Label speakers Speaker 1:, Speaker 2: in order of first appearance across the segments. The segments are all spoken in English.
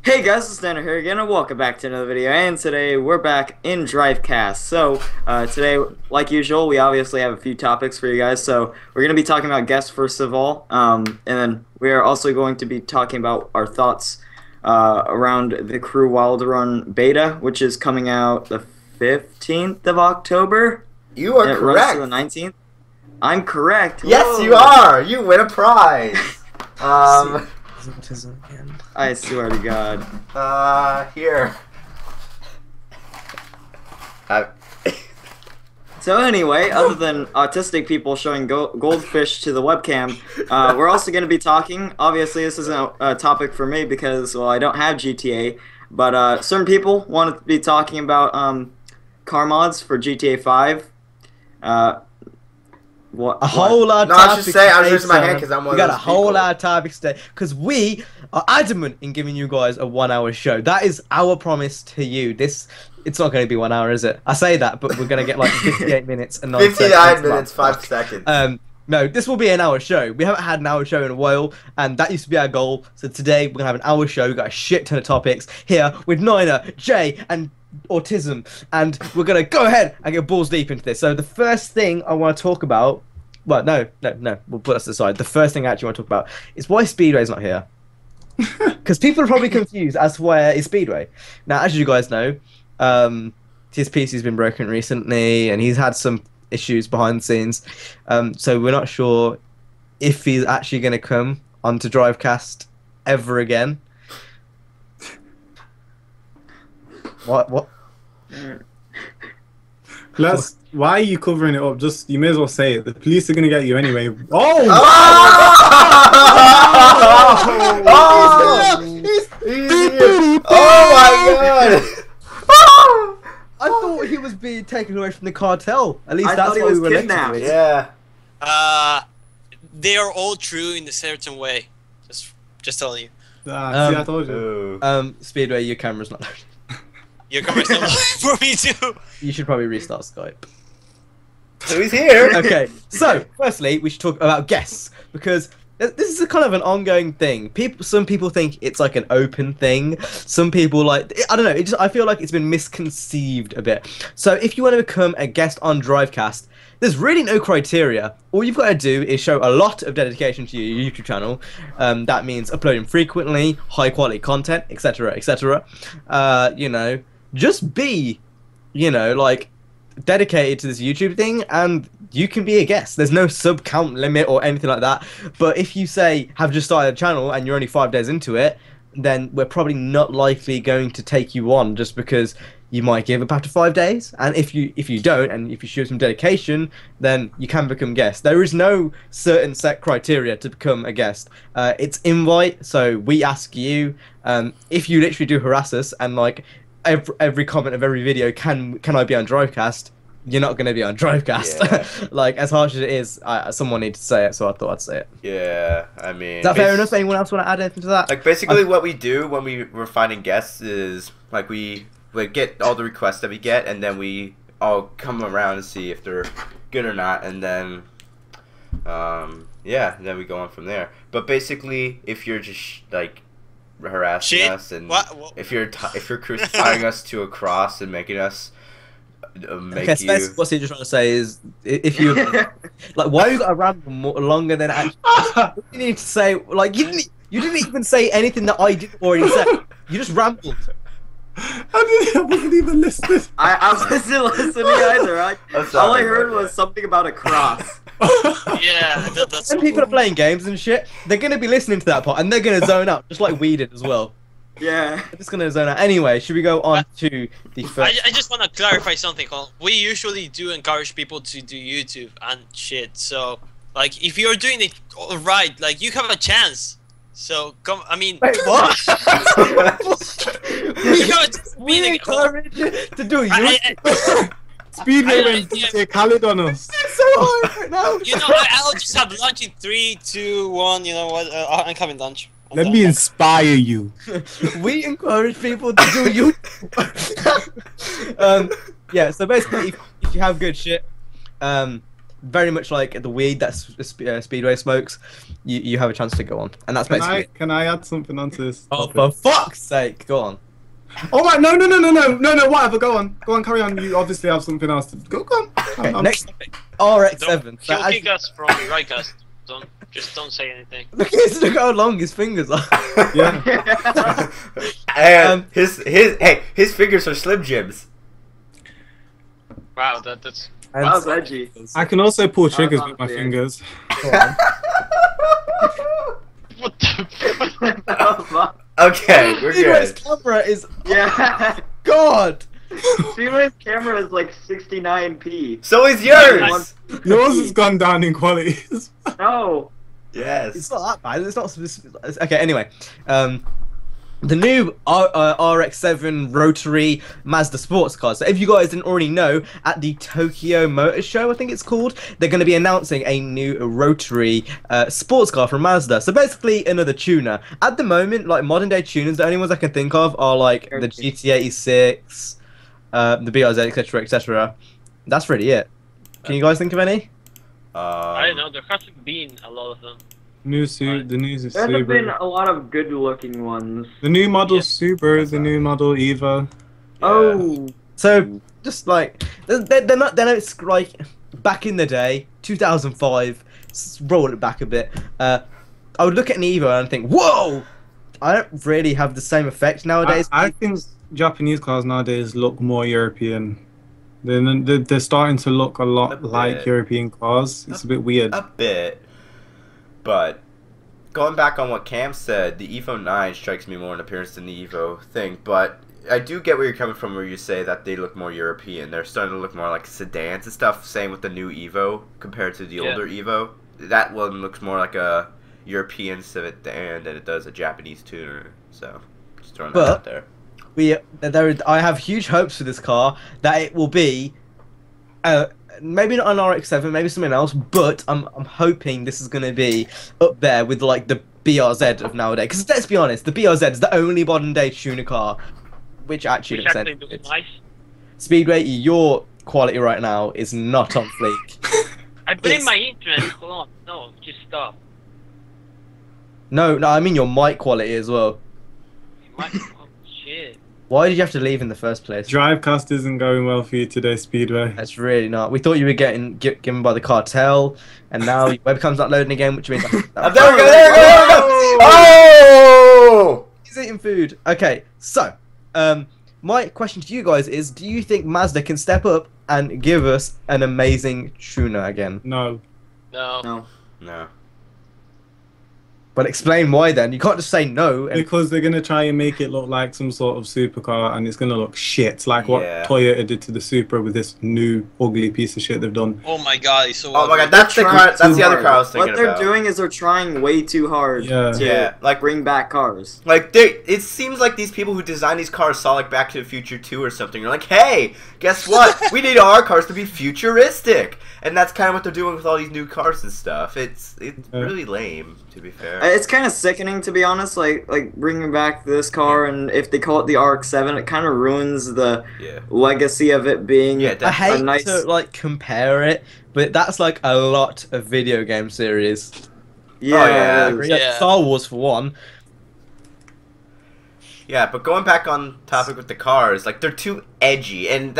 Speaker 1: Hey guys, it's Tanner here again, and welcome back to another video. And today we're back in Drivecast. So today, like usual, we obviously have a few topics for you guys. So we're going to be talking about guests first of all, and then we are also going to be talking about our thoughts around the Crew Wild Run beta, which is coming out the 15th of October.
Speaker 2: You are
Speaker 1: and it
Speaker 2: correct.
Speaker 1: runs to the 19th. I'm correct.
Speaker 2: Yes,
Speaker 1: Whoa.
Speaker 2: you are. You win a prize.
Speaker 1: I swear to God.
Speaker 2: Here.
Speaker 1: So anyway, other than autistic people showing goldfish to the webcam, we're also going to be talking, obviously this isn't a topic for me because, well, I don't have GTA, but certain people want to be talking about car mods for GTA 5.
Speaker 3: A whole lot of
Speaker 2: no,
Speaker 3: topics.
Speaker 2: I should say, I was
Speaker 3: today,
Speaker 2: raising my hand
Speaker 3: son.
Speaker 2: because I'm one
Speaker 3: We
Speaker 2: of
Speaker 3: got
Speaker 2: those
Speaker 3: a whole
Speaker 2: people.
Speaker 3: lot of topics today because we are adamant in giving you guys a 1 hour show. That is our promise to you. It's not going to be 1 hour, is it? I say that, but we're going to get like 58 minutes and 9
Speaker 2: 59
Speaker 3: seconds.
Speaker 2: minutes, 5 seconds.
Speaker 3: No, this will be an hour show. We haven't had an hour show in a while, and that used to be our goal. So today we're going to have an hour show. We've got a shit ton of topics here with Nina, Jay, and Autism, and we're going to go ahead and get balls deep into this. So the first thing I want to talk about, well, no, we'll put us aside. The first thing I actually want to talk about is why Speedway's not here. Because people are probably confused as to where is Speedway. Now, as you guys know, his PC's been broken recently, and he's had some issues behind the scenes. So we're not sure if he's actually going to come onto Drivecast ever again. What?
Speaker 4: Why are you covering it up? Just, you may as well say it. The police are gonna get you anyway.
Speaker 2: Oh! Oh my god!
Speaker 3: I thought he was being taken away from the cartel. At least
Speaker 1: I
Speaker 3: that's
Speaker 1: thought he
Speaker 3: what
Speaker 1: was
Speaker 3: we were led to
Speaker 1: kidnapped.
Speaker 3: believe.
Speaker 2: Yeah.
Speaker 5: They are all true in a certain way. Just telling you.
Speaker 4: See, I told you.
Speaker 2: Ooh.
Speaker 3: Speedway, your camera's not loading.
Speaker 5: Your camera's not live for me too.
Speaker 3: You should probably restart Skype.
Speaker 2: So he's here.
Speaker 3: Okay, so firstly, we should talk about guests because this is a kind of an ongoing thing. Some people think it's like an open thing. Some people I don't know. I feel like it's been misconceived a bit. So if you want to become a guest on Drivecast, there's really no criteria. All you've got to do is show a lot of dedication to your YouTube channel. That means uploading frequently, high quality content, etc., etc. Just be, like, dedicated to this YouTube thing, and you can be a guest. There's no sub count limit or anything like that. But if you have just started a channel and you're only 5 days into it, then we're probably not likely going to take you on just because you might give up after 5 days. And if you don't, and if you show some dedication, then you can become guest. There is no certain set criteria to become a guest. It's invite, so we ask you if you literally do harass us and like every comment of every video, can I be on Drivecast? You're not going to be on Drivecast.
Speaker 2: Yeah.
Speaker 3: Like, as harsh as it is, someone needs to say it, so I thought I'd say it.
Speaker 2: Yeah, I mean...
Speaker 3: Is that fair enough? Anyone else want to add anything to that?
Speaker 2: Like, basically what we do when we're finding guests is, like, we get all the requests that we get, and then we all come around and see if they're good or not, and then, yeah, then we go on from there. But basically, if you're just, like, harassing us, and
Speaker 5: What?
Speaker 2: if you're crucifying us to a cross and making us
Speaker 3: Okay, so basically what Steve's trying to say is, if you like, why you got to ramble longer than actually you need to say? Like, you didn't even say anything that I didn't already say. You just rambled.
Speaker 4: I wasn't even listening.
Speaker 1: I wasn't listening either. All I heard was something about a cross.
Speaker 5: Yeah, that's.
Speaker 3: When people are playing games and shit, they're gonna be listening to that part and they're gonna zone out, just like we did as well.
Speaker 1: Yeah.
Speaker 3: They're just gonna zone out. Anyway, should we go on to the first?
Speaker 5: I just want to clarify something, Colin. We usually do encourage people to do YouTube and shit. So, like, if you're doing it right, like, you have a chance. So come, I mean.
Speaker 3: Wait, what?
Speaker 5: we
Speaker 3: encourage you to do YouTube.
Speaker 4: Speedway went DJ Khaled on us.
Speaker 3: It's so hard right now.
Speaker 5: You know, I'll just have lunch in 3, 2, 1. You know what? I'm coming lunch.
Speaker 4: Let me inspire you.
Speaker 3: We encourage people to do YouTube. Yeah, so basically, if you have good shit, very much like the weed that Speedway smokes, you have a chance to go on, and that's basically it.
Speaker 4: Can I add something onto this?
Speaker 3: Oh,
Speaker 4: topic?
Speaker 3: for fuck's sake, go on.
Speaker 4: All right, no, whatever. Go on, carry on. You obviously have something else to go on.
Speaker 3: Okay, next topic, RX-7.
Speaker 5: He'll kick us from Drivecast. Don't say anything.
Speaker 3: Look at how long his fingers are.
Speaker 4: Yeah.
Speaker 2: And his fingers are Slim Jims.
Speaker 5: Wow, that's.
Speaker 3: And
Speaker 1: That was edgy.
Speaker 4: I can also pull triggers with my
Speaker 1: honestly
Speaker 4: fingers.
Speaker 3: go on.
Speaker 5: What the?
Speaker 1: Oh,
Speaker 2: Okay, we're
Speaker 3: Speedway's
Speaker 2: good.
Speaker 3: camera is
Speaker 1: yeah.
Speaker 3: God.
Speaker 1: Speedway's camera is like 69p.
Speaker 2: So is yours.
Speaker 4: Yours has gone down in quality.
Speaker 1: No.
Speaker 2: Yes.
Speaker 3: It's not that bad. It's not. Okay. Anyway, the new RX-7 rotary Mazda sports car. So if you guys didn't already know, at the Tokyo Motor Show, I think it's called, they're going to be announcing a new rotary sports car from Mazda. So basically another tuner. At the moment, like modern day tuners, the only ones I can think of are like the GT86, the BRZ, etc., etc. That's really it. Can you guys think of any?
Speaker 5: I don't know. There hasn't been a lot of them.
Speaker 4: The news is
Speaker 1: There have been
Speaker 4: Subaru.
Speaker 1: a lot of good-looking ones.
Speaker 4: The new model
Speaker 5: Yeah.
Speaker 4: Subaru, the new model Evo.
Speaker 1: Oh.
Speaker 3: So just like they're not like back in the day, 2005. Roll it back a bit. I would look at an Evo and think, whoa! I don't really have the same effect nowadays.
Speaker 4: I think Japanese cars nowadays look more European. They're starting to look a lot
Speaker 2: A
Speaker 4: like
Speaker 2: bit.
Speaker 4: European cars. It's a bit weird.
Speaker 2: A bit. But going back on what Cam said, the Evo 9 strikes me more in appearance than the Evo thing. But I do get where you're coming from where you say that they look more European. They're starting to look more like sedans and stuff. Same with the new Evo compared to the older Evo. That one looks more like a European sedan than it does a Japanese tuner. So just throwing that out there.
Speaker 3: I have huge hopes for this car that it will be maybe not an RX-7, maybe something else, but I'm hoping this is going to be up there with like the BRZ of nowadays. Because let's be honest, the BRZ is the only modern day tuner car which actually
Speaker 5: Which
Speaker 3: looks
Speaker 5: actually
Speaker 3: good.
Speaker 5: looks nice.
Speaker 3: Speedway, your quality right now is not on fleek.
Speaker 5: I blame my internet. Hold on. No, just stop.
Speaker 3: No, I mean your mic quality as well.
Speaker 5: Oh, shit.
Speaker 3: Why did you have to leave in the first place?
Speaker 4: Drivecast isn't going well for you today, Speedway.
Speaker 3: That's really not. We thought you were getting given by the cartel, and now your webcam's not loading again, which means
Speaker 2: There we go! There we go! There we go! Oh!
Speaker 3: he's eating food. Okay, so my question to you guys is: do you think Mazda can step up and give us an amazing tuner again?
Speaker 4: No.
Speaker 5: No.
Speaker 1: No.
Speaker 2: No.
Speaker 3: But explain why then. You can't just say no. And
Speaker 4: Because they're going to try and make it look like some sort of supercar and it's going to look shit. Like what
Speaker 2: Yeah.
Speaker 4: Toyota did to the Supra with this new ugly piece of shit they've done.
Speaker 5: Oh my god, it's so
Speaker 2: Oh my
Speaker 5: ugly.
Speaker 2: god, that's the car. That's the other car I was thinking
Speaker 1: What they're
Speaker 2: about.
Speaker 1: doing is they're trying way too hard
Speaker 4: Yeah.
Speaker 1: to
Speaker 2: Yeah, like-
Speaker 1: bring back cars.
Speaker 2: Like it seems like these people who design these cars saw like Back to the Future 2 or something. They're like, hey, guess what? We need our cars to be futuristic, and that's kind of what they're doing with all these new cars and stuff. It's really lame, to be fair.
Speaker 1: It's kind of sickening, to be honest. Like bringing back this car, and if they call it the RX-7, it kind of ruins the
Speaker 2: Yeah.
Speaker 1: legacy of it being
Speaker 2: Yeah,
Speaker 3: I hate
Speaker 1: a nice.
Speaker 3: to like compare it, but that's like a lot of video game series.
Speaker 1: Yeah,
Speaker 2: yeah.
Speaker 1: it is.
Speaker 5: Yeah.
Speaker 3: Star Wars for one.
Speaker 2: Yeah, but going back on topic with the cars, like they're too edgy, and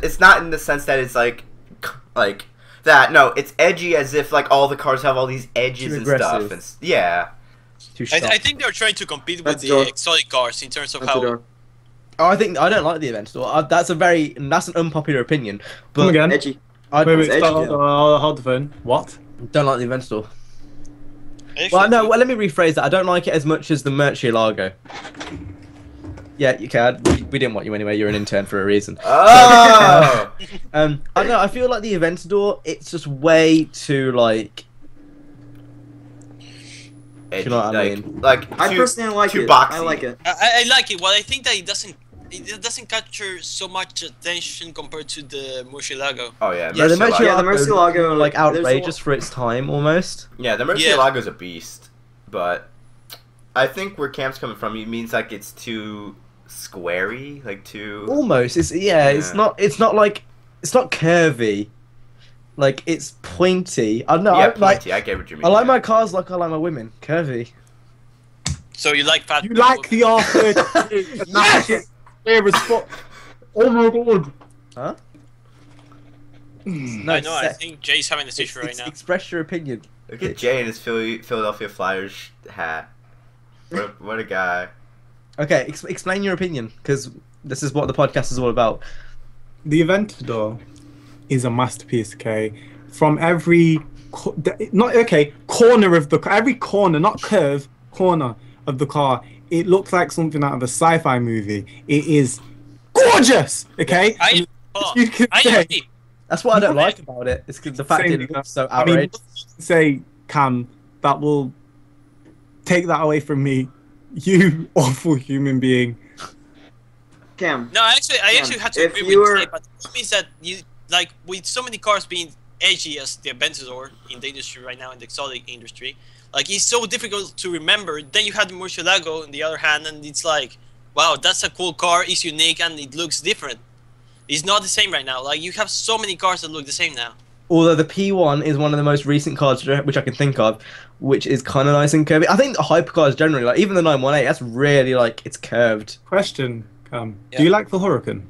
Speaker 2: it's not in the sense that it's like that. No, it's edgy as if like all the cars have all these edges
Speaker 3: Too
Speaker 2: and stuff.
Speaker 3: aggressive.
Speaker 2: And yeah.
Speaker 3: Too sharp.
Speaker 5: I think they're trying to compete with
Speaker 1: That's
Speaker 5: the
Speaker 1: door.
Speaker 5: exotic cars in terms of
Speaker 1: That's the
Speaker 5: how.
Speaker 1: door.
Speaker 3: Oh, I don't like the Aventador. That's an unpopular opinion. But
Speaker 4: Come again.
Speaker 1: Edgy.
Speaker 3: I
Speaker 4: Wait,
Speaker 1: It's edgy.
Speaker 4: hold the phone. What?
Speaker 3: don't like the Aventador.
Speaker 5: Actually,
Speaker 3: Well, no. Well, let me rephrase that. I don't like it as much as the Murcielago. Yeah, you can. We didn't want you anyway. You're an intern for a reason.
Speaker 2: Oh.
Speaker 3: I don't know. I feel like the Aventador. It's just way too like.
Speaker 2: Edgy,
Speaker 3: You know what I mean?
Speaker 2: Like
Speaker 1: I
Speaker 2: too-
Speaker 1: personally like
Speaker 2: too
Speaker 1: it.
Speaker 2: boxy.
Speaker 1: I like it.
Speaker 5: I like it. Well, I think that it doesn't capture so much attention compared to the Murcielago.
Speaker 2: Oh yeah,
Speaker 3: Yeah, the
Speaker 2: Murcielago.
Speaker 1: Yeah, the
Speaker 3: Murcielago,
Speaker 1: Murcielago,
Speaker 3: like
Speaker 1: there's a
Speaker 3: outrageous
Speaker 1: lot-
Speaker 3: for its time almost.
Speaker 2: Yeah, the Murcielago's a beast, but I think where Cam's coming from, he means like it's too squarey, like too.
Speaker 3: Almost. It's
Speaker 2: Yeah.
Speaker 3: It's not like it's not curvy. Like it's pointy. I don't know.
Speaker 2: Yeah,
Speaker 3: I, like
Speaker 2: pointy. I get what you mean.
Speaker 3: I like my cars like I like my women, curvy.
Speaker 5: So you like fat?
Speaker 4: You like the R30? Yes. Oh my god.
Speaker 3: Huh? No,
Speaker 5: I know. I think Jay's having this issue right now.
Speaker 3: Express your opinion.
Speaker 2: Look at Jay in his Philadelphia Flyers hat. What a guy.
Speaker 3: Okay, explain your opinion, because this is what the podcast is all about.
Speaker 4: The Aventador is a masterpiece. Okay, from every corner of the every corner, not curve, corner of the car, it looks like something out of a sci-fi movie. It is gorgeous. Okay, you can say,
Speaker 3: That's what I don't like about it. It's the fact that it looks so outrageous.
Speaker 4: Say, Cam, that will take that away from me. You awful human being.
Speaker 1: Cam.
Speaker 5: No, I actually had to
Speaker 1: if
Speaker 5: agree
Speaker 1: you
Speaker 5: with
Speaker 1: were-
Speaker 5: Jay, but it means that you like with so many cars being edgy as the Aventador in the industry right now in the exotic industry, like it's so difficult to remember. Then you have the Murcielago on the other hand, and it's like, wow, that's a cool car. It's unique and it looks different. It's not the same right now. Like you have so many cars that look the same now.
Speaker 3: Although the P1 is one of the most recent cars which I can think of, which is kind of nice and curvy. I think the hypercars generally, like even the 918, that's really like it's curved.
Speaker 4: Question, Cam.
Speaker 5: Yeah.
Speaker 4: Do you like the Huracan?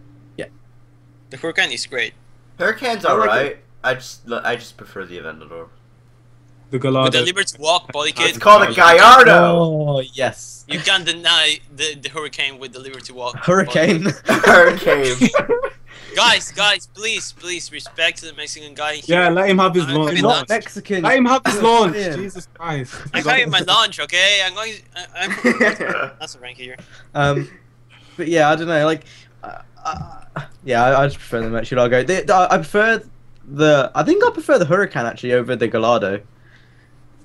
Speaker 5: The Huracan is great.
Speaker 2: Hurricane's
Speaker 1: I like
Speaker 2: alright. I just prefer the Aventador.
Speaker 4: The
Speaker 5: With the
Speaker 4: Gallardo.
Speaker 5: Liberty Walk body kit,
Speaker 2: It's called a Gallardo.
Speaker 3: Oh yes,
Speaker 5: you can't deny the Huracan with the Liberty Walk.
Speaker 3: Hurricane.
Speaker 2: Hurricane.
Speaker 5: Guys, please respect the Mexican guy here.
Speaker 4: Yeah, let him have his
Speaker 5: I'm
Speaker 4: launch.
Speaker 5: having
Speaker 3: Not
Speaker 5: lunch.
Speaker 3: Mexican.
Speaker 4: Let him have his launch.
Speaker 3: Yeah.
Speaker 4: Jesus Christ.
Speaker 5: I'm having my lunch, okay? I'm that's a rank here.
Speaker 3: But yeah, I don't know. Like, yeah, I just prefer the Murcielago. I prefer the. I think I prefer the Huracan actually over the Gallardo.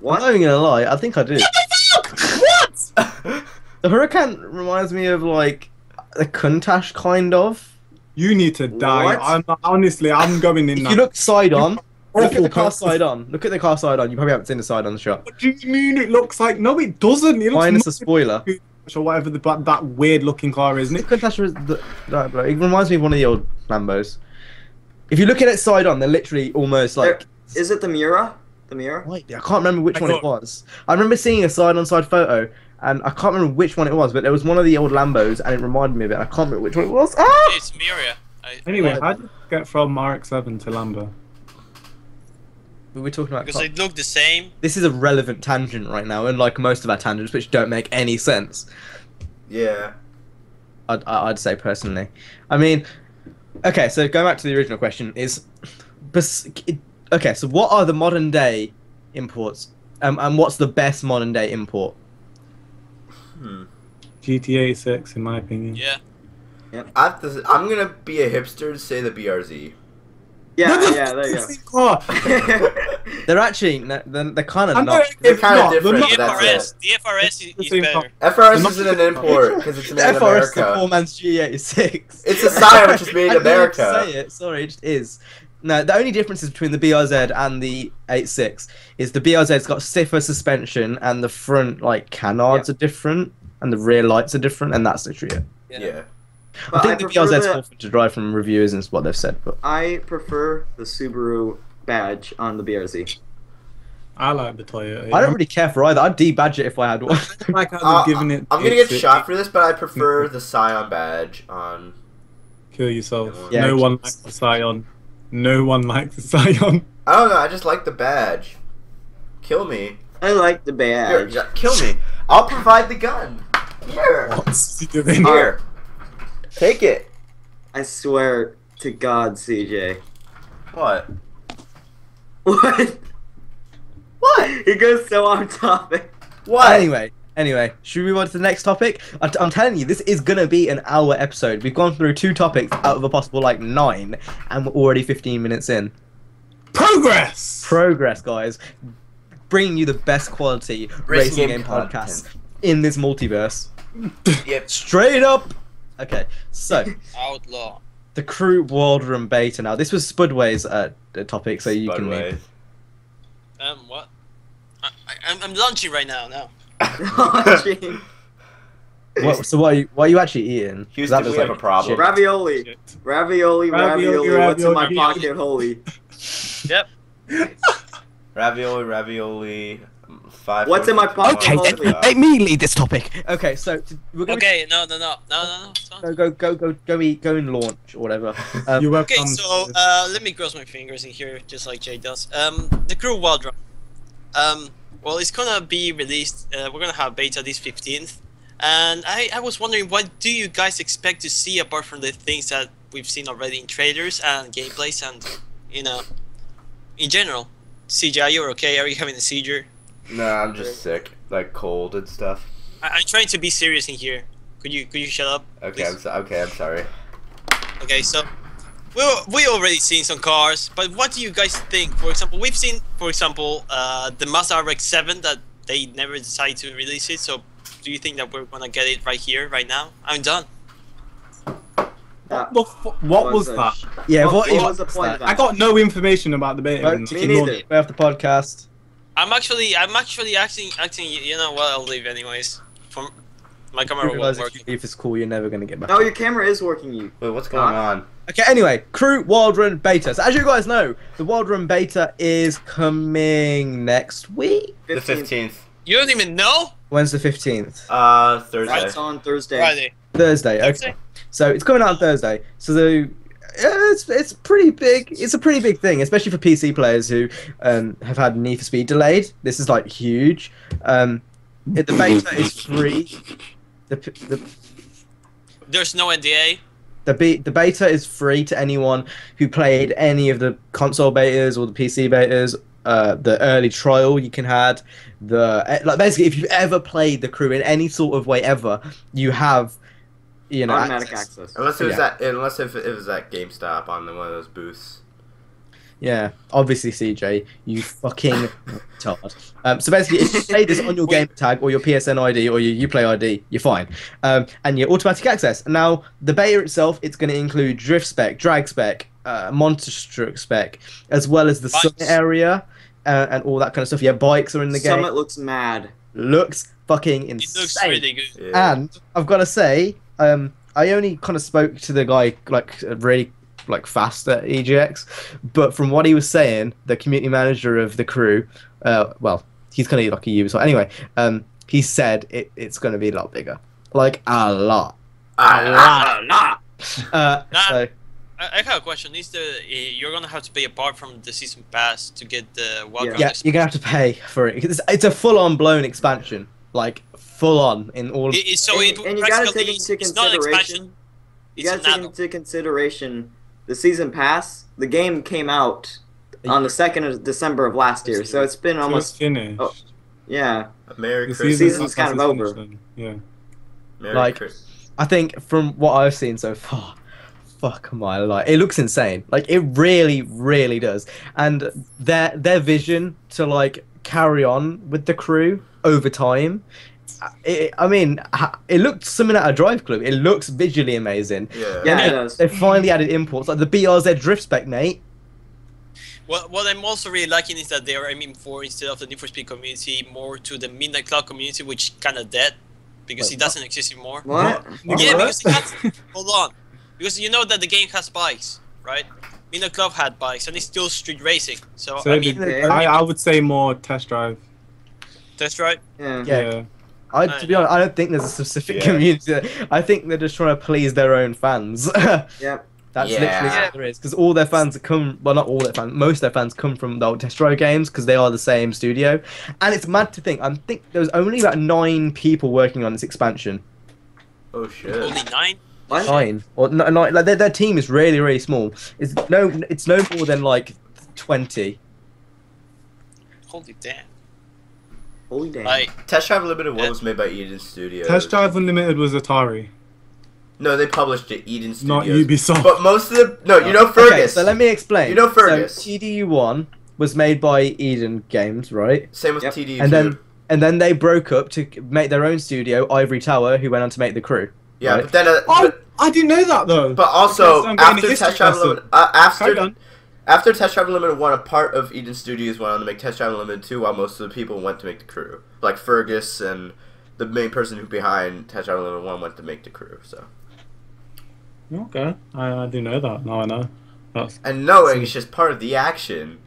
Speaker 1: What?
Speaker 3: I'm not even gonna lie. I think I do.
Speaker 4: What?
Speaker 3: The Huracan reminds me of like the Countach kind of.
Speaker 4: You need to die.
Speaker 1: What?
Speaker 4: I'm going in
Speaker 3: If
Speaker 4: now.
Speaker 3: you look side on, look at
Speaker 4: Awful
Speaker 3: the car
Speaker 4: person.
Speaker 3: side on. Look at the car side on. You probably haven't seen the side on the shot.
Speaker 4: What do you mean it looks like? No, it doesn't. It looks
Speaker 3: Minus a
Speaker 4: nothing
Speaker 3: spoiler.
Speaker 4: like or whatever that weird looking car is, isn't it?
Speaker 3: Countach is it reminds me of one of the old Lambos. If you look at it side on, they're literally almost like.
Speaker 1: Is it the Miura? The Miura?
Speaker 3: Wait, I can't remember which
Speaker 4: I
Speaker 3: one it
Speaker 4: got-
Speaker 3: was. I remember seeing a side-on-side photo, and I can't remember which one it was, but there was one of the old Lambos, and it reminded me of it. I can't remember which one it was. Ah!
Speaker 5: It's Miria.
Speaker 4: Anyway, how did you get from RX-7 to Lambo?
Speaker 3: We were talking about.
Speaker 5: Because they look the same.
Speaker 3: This is a relevant tangent right now, unlike most of our tangents, which don't make any sense.
Speaker 2: Yeah.
Speaker 3: I'd say personally. I mean, okay, so going back to the original question is, okay, so what are the modern day imports, and what's the best modern day import?
Speaker 4: GTA 6, in my opinion.
Speaker 5: Yeah.
Speaker 2: I'm gonna be a hipster and say the BRZ.
Speaker 1: Yeah, yeah, there you go.
Speaker 4: Car.
Speaker 3: They're actually they're kind of
Speaker 4: I'm
Speaker 3: not.
Speaker 2: They're kind of
Speaker 4: not- they're
Speaker 2: different,
Speaker 4: not-
Speaker 5: The
Speaker 2: but that's
Speaker 5: FRS. The FRS
Speaker 4: It's the
Speaker 5: is
Speaker 4: same
Speaker 5: better.
Speaker 2: FRS isn't an import because it's
Speaker 3: The
Speaker 2: made in
Speaker 3: FRS is the poor
Speaker 2: America.
Speaker 3: man's G86.
Speaker 2: It's a Scion which is made in
Speaker 3: I didn't
Speaker 2: America.
Speaker 3: say it. Sorry, it just is. No, the only difference between the BRZ and the 86 is the BRZ's got stiffer suspension and the front like canards are different and the rear lights are different, and that's literally it.
Speaker 2: Yeah.
Speaker 3: I think the
Speaker 1: prefer
Speaker 3: BRZ's awful to drive from reviewers and what they've said, but
Speaker 1: I prefer the Subaru badge on the BRZ.
Speaker 4: I like the Toyota.
Speaker 3: I don't really care for either. I'd debadge it if I had one.
Speaker 4: like how they've given it.
Speaker 2: I'm gonna get
Speaker 4: it's-
Speaker 2: shot for this, but I prefer the Scion badge on.
Speaker 4: Kill yourself.
Speaker 3: Yeah,
Speaker 4: no
Speaker 3: kill
Speaker 4: one
Speaker 3: yourself.
Speaker 4: likes the Scion. No one likes the Scion.
Speaker 2: I don't know. I just like the badge. Kill me.
Speaker 1: I like the
Speaker 2: Here,
Speaker 1: badge.
Speaker 2: kill me. I'll provide the gun. Here.
Speaker 4: What's he doing?
Speaker 2: Here. Take it.
Speaker 1: I swear to God, CJ.
Speaker 2: What?
Speaker 1: What?
Speaker 2: What?
Speaker 1: He goes so on topic.
Speaker 2: What?
Speaker 3: Anyway, should we move on to the next topic? I'm telling you, this is gonna be an hour episode. We've gone through 2 topics out of a possible like 9, and we're already 15 minutes in. Progress, guys. Bringing you the best quality racing game podcast in this multiverse.
Speaker 2: Yep.
Speaker 3: Straight up. Okay, so
Speaker 5: Outlaw.
Speaker 3: the crew Waldron beta. Now, this was Spudway's topic, so you can
Speaker 2: Spudway.
Speaker 3: read.
Speaker 5: What? I'm lunching right now. No.
Speaker 1: Oh, gee.
Speaker 3: So what are you actually eating?
Speaker 2: Houston,
Speaker 3: That was
Speaker 2: we have a problem.
Speaker 3: shit.
Speaker 1: Ravioli. Ravioli,
Speaker 4: Ravioli,
Speaker 1: ravioli, what's in my
Speaker 4: ravioli.
Speaker 1: pocket, holy.
Speaker 5: Yep.
Speaker 2: Ravioli. 5.
Speaker 1: What's in my pocket?
Speaker 3: Okay,
Speaker 1: Hopefully.
Speaker 3: let me lead this topic. Okay, so we're gonna
Speaker 5: Okay, no. Son.
Speaker 3: go and launch or whatever.
Speaker 4: You were
Speaker 5: Okay, so let me cross my fingers in here, just like Jay does. The crew Wildrun. Well, it's gonna be released. We're gonna have beta this 15th, and I was wondering, what do you guys expect to see apart from the things that we've seen already in trailers and gameplays, and in general? CJ, you're okay? Are you having a seizure?
Speaker 2: Nah, I'm just sick, like cold and stuff.
Speaker 5: I'm trying to be serious in here. Could you shut up?
Speaker 2: Okay,
Speaker 5: please?
Speaker 2: I'm sorry.
Speaker 5: Okay, so we already seen some cars, but what do you guys think? For example, we've seen, the Mazda RX-7 that they never decided to release it. So, do you think that we're gonna get it right here, right now? I'm done.
Speaker 4: What was that?
Speaker 3: Yeah,
Speaker 1: What
Speaker 3: what
Speaker 1: was the point of that?
Speaker 4: I got no information about the beta.
Speaker 1: Me neither.
Speaker 3: We have the podcast.
Speaker 5: I'm actually acting. You know what? I'll leave anyways. From my camera won't
Speaker 3: Realize
Speaker 5: work.
Speaker 3: if you leave this call, you're never gonna get back.
Speaker 1: No, your camera is working. You.
Speaker 2: Wait, what's going on?
Speaker 3: Okay, anyway, Crew Wild Run Beta. So as you guys know, the Wild Run Beta is coming next week.
Speaker 2: The 15th.
Speaker 5: You don't even know?
Speaker 3: When's the 15th?
Speaker 2: Thursday.
Speaker 1: It's on Thursday.
Speaker 5: Friday.
Speaker 3: Thursday. Okay.
Speaker 5: Thursday?
Speaker 3: So it's coming out on Thursday. So it's pretty big. It's a pretty big thing, especially for PC players who have had Need for Speed delayed. This is like huge. The beta is free.
Speaker 5: There's no NDA.
Speaker 3: The beta is free to anyone who played any of the console betas or the PC betas. The early trial you can have, basically if you've ever played the crew in any sort of way ever, you have,
Speaker 1: Automatic access.
Speaker 2: Unless it was
Speaker 3: Yeah.
Speaker 2: unless if it was at GameStop on one of those booths.
Speaker 3: Yeah, obviously CJ, you fucking retard. So basically, if you play this on your game tag or your PSN ID or your Uplay ID, you're fine. And your automatic access. Now, the beta itself, it's going to include drift spec, drag spec, monster truck spec, as well as the summit area and all that kind of stuff. Yeah, bikes are in the game.
Speaker 1: Summit looks mad.
Speaker 3: Looks fucking insane.
Speaker 5: It looks really good.
Speaker 2: Yeah.
Speaker 3: And I've got to say, I only kind of spoke to the guy really fast at EGX, but from what he was saying, the community manager of the crew, he's kind of like a Ubisoft. Anyway, he said it's going to be a lot bigger, like a lot. So,
Speaker 5: I have a question. You're gonna have to pay apart from the season pass to get the welcome?
Speaker 3: yeah, you're gonna have to pay for it. It's a full-on blown expansion, like full-on in all.
Speaker 1: And you gotta take into
Speaker 5: it's not an expansion.
Speaker 1: consideration. You gotta take into consideration the season pass. The game came out on the 2nd of December of last year, so it's been almost
Speaker 4: finished.
Speaker 1: Oh, yeah.
Speaker 2: Merry
Speaker 4: The
Speaker 2: Christmas.
Speaker 1: season's kind of over.
Speaker 4: then. Yeah.
Speaker 2: Merry
Speaker 3: Like-
Speaker 2: Christmas.
Speaker 3: I think from what I've seen so far, fuck my life, it looks insane. Like it really, really does. And their vision to like carry on with the crew over time. It looked something at a Drive Club. It looks visually amazing.
Speaker 2: Yeah.
Speaker 1: Yeah,
Speaker 3: And
Speaker 1: it does.
Speaker 3: They finally added imports like the BRZ drift spec, mate.
Speaker 5: What I'm also really liking is that they are aiming for, instead of the Need for Speed community, more to the Midnight Cloud community, which kind of dead because
Speaker 3: Wait,
Speaker 5: it doesn't exist anymore.
Speaker 1: What?
Speaker 5: Yeah, because it has, hold on, because you know that the game has bikes, right? Midnight Club had bikes, and it's still street racing. So
Speaker 4: So
Speaker 5: I mean,
Speaker 4: I would say more test drive.
Speaker 5: test drive.
Speaker 1: Yeah.
Speaker 3: Yeah. To be honest, I don't think there's a specific
Speaker 2: Yeah.
Speaker 3: community. I think they're just trying to please their own fans.
Speaker 1: Yep.
Speaker 3: That's
Speaker 2: Yeah.
Speaker 3: literally what there is. Because all their fans not all their fans, most of their fans come from the old Test Drive games because they are the same studio. And it's mad to think, I think there was only about 9 people working on this expansion.
Speaker 2: Oh shit.
Speaker 5: Only 9.
Speaker 1: What?
Speaker 3: 9. Or 9, like their team is really, really small. It's no more than like 20.
Speaker 5: Holy damn!
Speaker 1: Holy damn.
Speaker 5: Like,
Speaker 2: Test Drive Limited 1 was made by Eden Studios.
Speaker 4: Test Drive Unlimited was Atari,
Speaker 2: No, they published it. Eden
Speaker 4: not
Speaker 2: Studios.
Speaker 4: Ubisoft.
Speaker 2: But most of the you know Fergus.
Speaker 3: Okay, so let me explain.
Speaker 2: You know Fergus.
Speaker 3: So TDU1 was made by Eden Games, right?
Speaker 2: Same with
Speaker 1: Yep.
Speaker 2: TD2.
Speaker 3: And then they broke up to make their own studio, Ivory Tower, who went on to make The Crew.
Speaker 2: Yeah,
Speaker 3: right?
Speaker 2: but then
Speaker 4: I didn't know that though.
Speaker 2: but also
Speaker 4: Okay, so I'm getting a
Speaker 2: after
Speaker 4: history
Speaker 2: Test Drive
Speaker 4: lesson.
Speaker 2: Limited
Speaker 4: Carry on.
Speaker 2: after Test Drive Limited 1, a part of Eden Studios went on to make Test Drive Limited 2, while most of the people went to make The Crew. Like Fergus and the main person who behind Test Drive Limited 1 went to make The Crew. So
Speaker 4: Okay, I do know that. Now I know.
Speaker 2: And knowing it's just part of the action.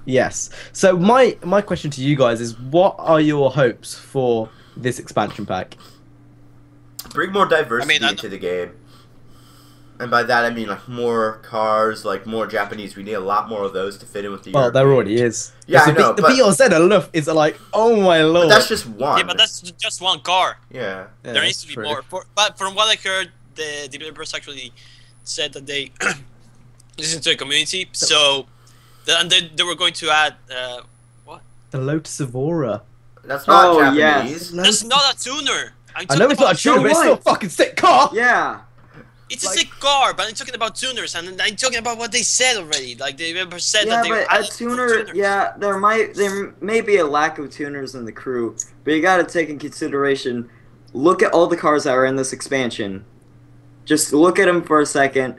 Speaker 3: Yes. So my question to you guys is, what are your hopes for this expansion pack?
Speaker 2: Bring more diversity
Speaker 5: I
Speaker 2: into the game. And by that I mean like more cars, like more Japanese. We need a lot more of those to fit in with the
Speaker 3: Well, there
Speaker 2: European.
Speaker 3: already is.
Speaker 2: Yeah,
Speaker 3: It's
Speaker 2: I know,
Speaker 3: the
Speaker 2: but-
Speaker 3: BRZ enough is like, oh my lord.
Speaker 2: But that's just one.
Speaker 5: Yeah, but that's just one car.
Speaker 2: Yeah.
Speaker 3: Yeah,
Speaker 5: There needs
Speaker 3: that's
Speaker 5: to be
Speaker 3: true.
Speaker 5: more. But from what I heard, the developers actually said that they listen to the community. So, and they were going to add what?
Speaker 3: The Lotus Evora.
Speaker 2: That's not
Speaker 1: Oh,
Speaker 2: Japanese.
Speaker 1: yes.
Speaker 5: That's not a tuner.
Speaker 3: I know it's not a tuner, but it's still a fucking sick car.
Speaker 1: Yeah.
Speaker 5: It's a sick car, but I'm talking about tuners, and I'm talking about what they said already. Like the developers said
Speaker 1: Yeah,
Speaker 5: that they
Speaker 1: but
Speaker 5: were
Speaker 1: a
Speaker 5: adding
Speaker 1: tuner,
Speaker 5: tuners.
Speaker 1: yeah, there may be a lack of tuners in the crew, but you gotta take in consideration, look at all the cars that are in this expansion. Just look at them for a second.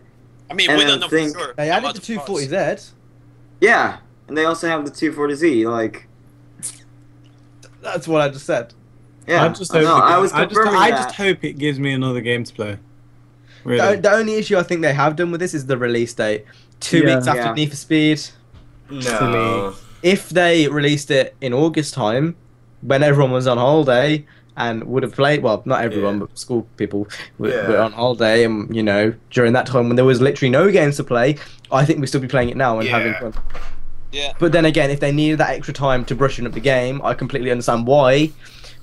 Speaker 5: I mean,
Speaker 1: and
Speaker 5: we
Speaker 1: then
Speaker 5: don't know
Speaker 1: think-
Speaker 5: for sure.
Speaker 3: They
Speaker 5: how
Speaker 3: added
Speaker 5: much
Speaker 3: the
Speaker 5: it costs.
Speaker 3: 240Z.
Speaker 1: Yeah, and they also have the 240Z, like,
Speaker 3: That's what I just said.
Speaker 1: yeah.
Speaker 4: I just
Speaker 1: I
Speaker 4: hope
Speaker 1: know,
Speaker 4: it
Speaker 1: I
Speaker 4: gives-
Speaker 1: was
Speaker 4: I just,
Speaker 1: confirming
Speaker 4: I
Speaker 1: that.
Speaker 4: just hope it gives me another game to play. Really.
Speaker 3: The only issue I think they have done with this is the release date. 2
Speaker 4: Yeah.
Speaker 3: weeks after
Speaker 1: Yeah.
Speaker 3: Need for Speed.
Speaker 2: No.
Speaker 3: If they released it in August time, when everyone was on holiday and would have played, well, not everyone,
Speaker 2: Yeah.
Speaker 3: but school people were
Speaker 2: Yeah.
Speaker 3: on holiday, and you know, during that time when there was literally no games to play, I think we'd still be playing it now and having
Speaker 2: Yeah.
Speaker 3: fun.
Speaker 5: Yeah.
Speaker 3: But then again, if they needed that extra time to brushing up the game, I completely understand why.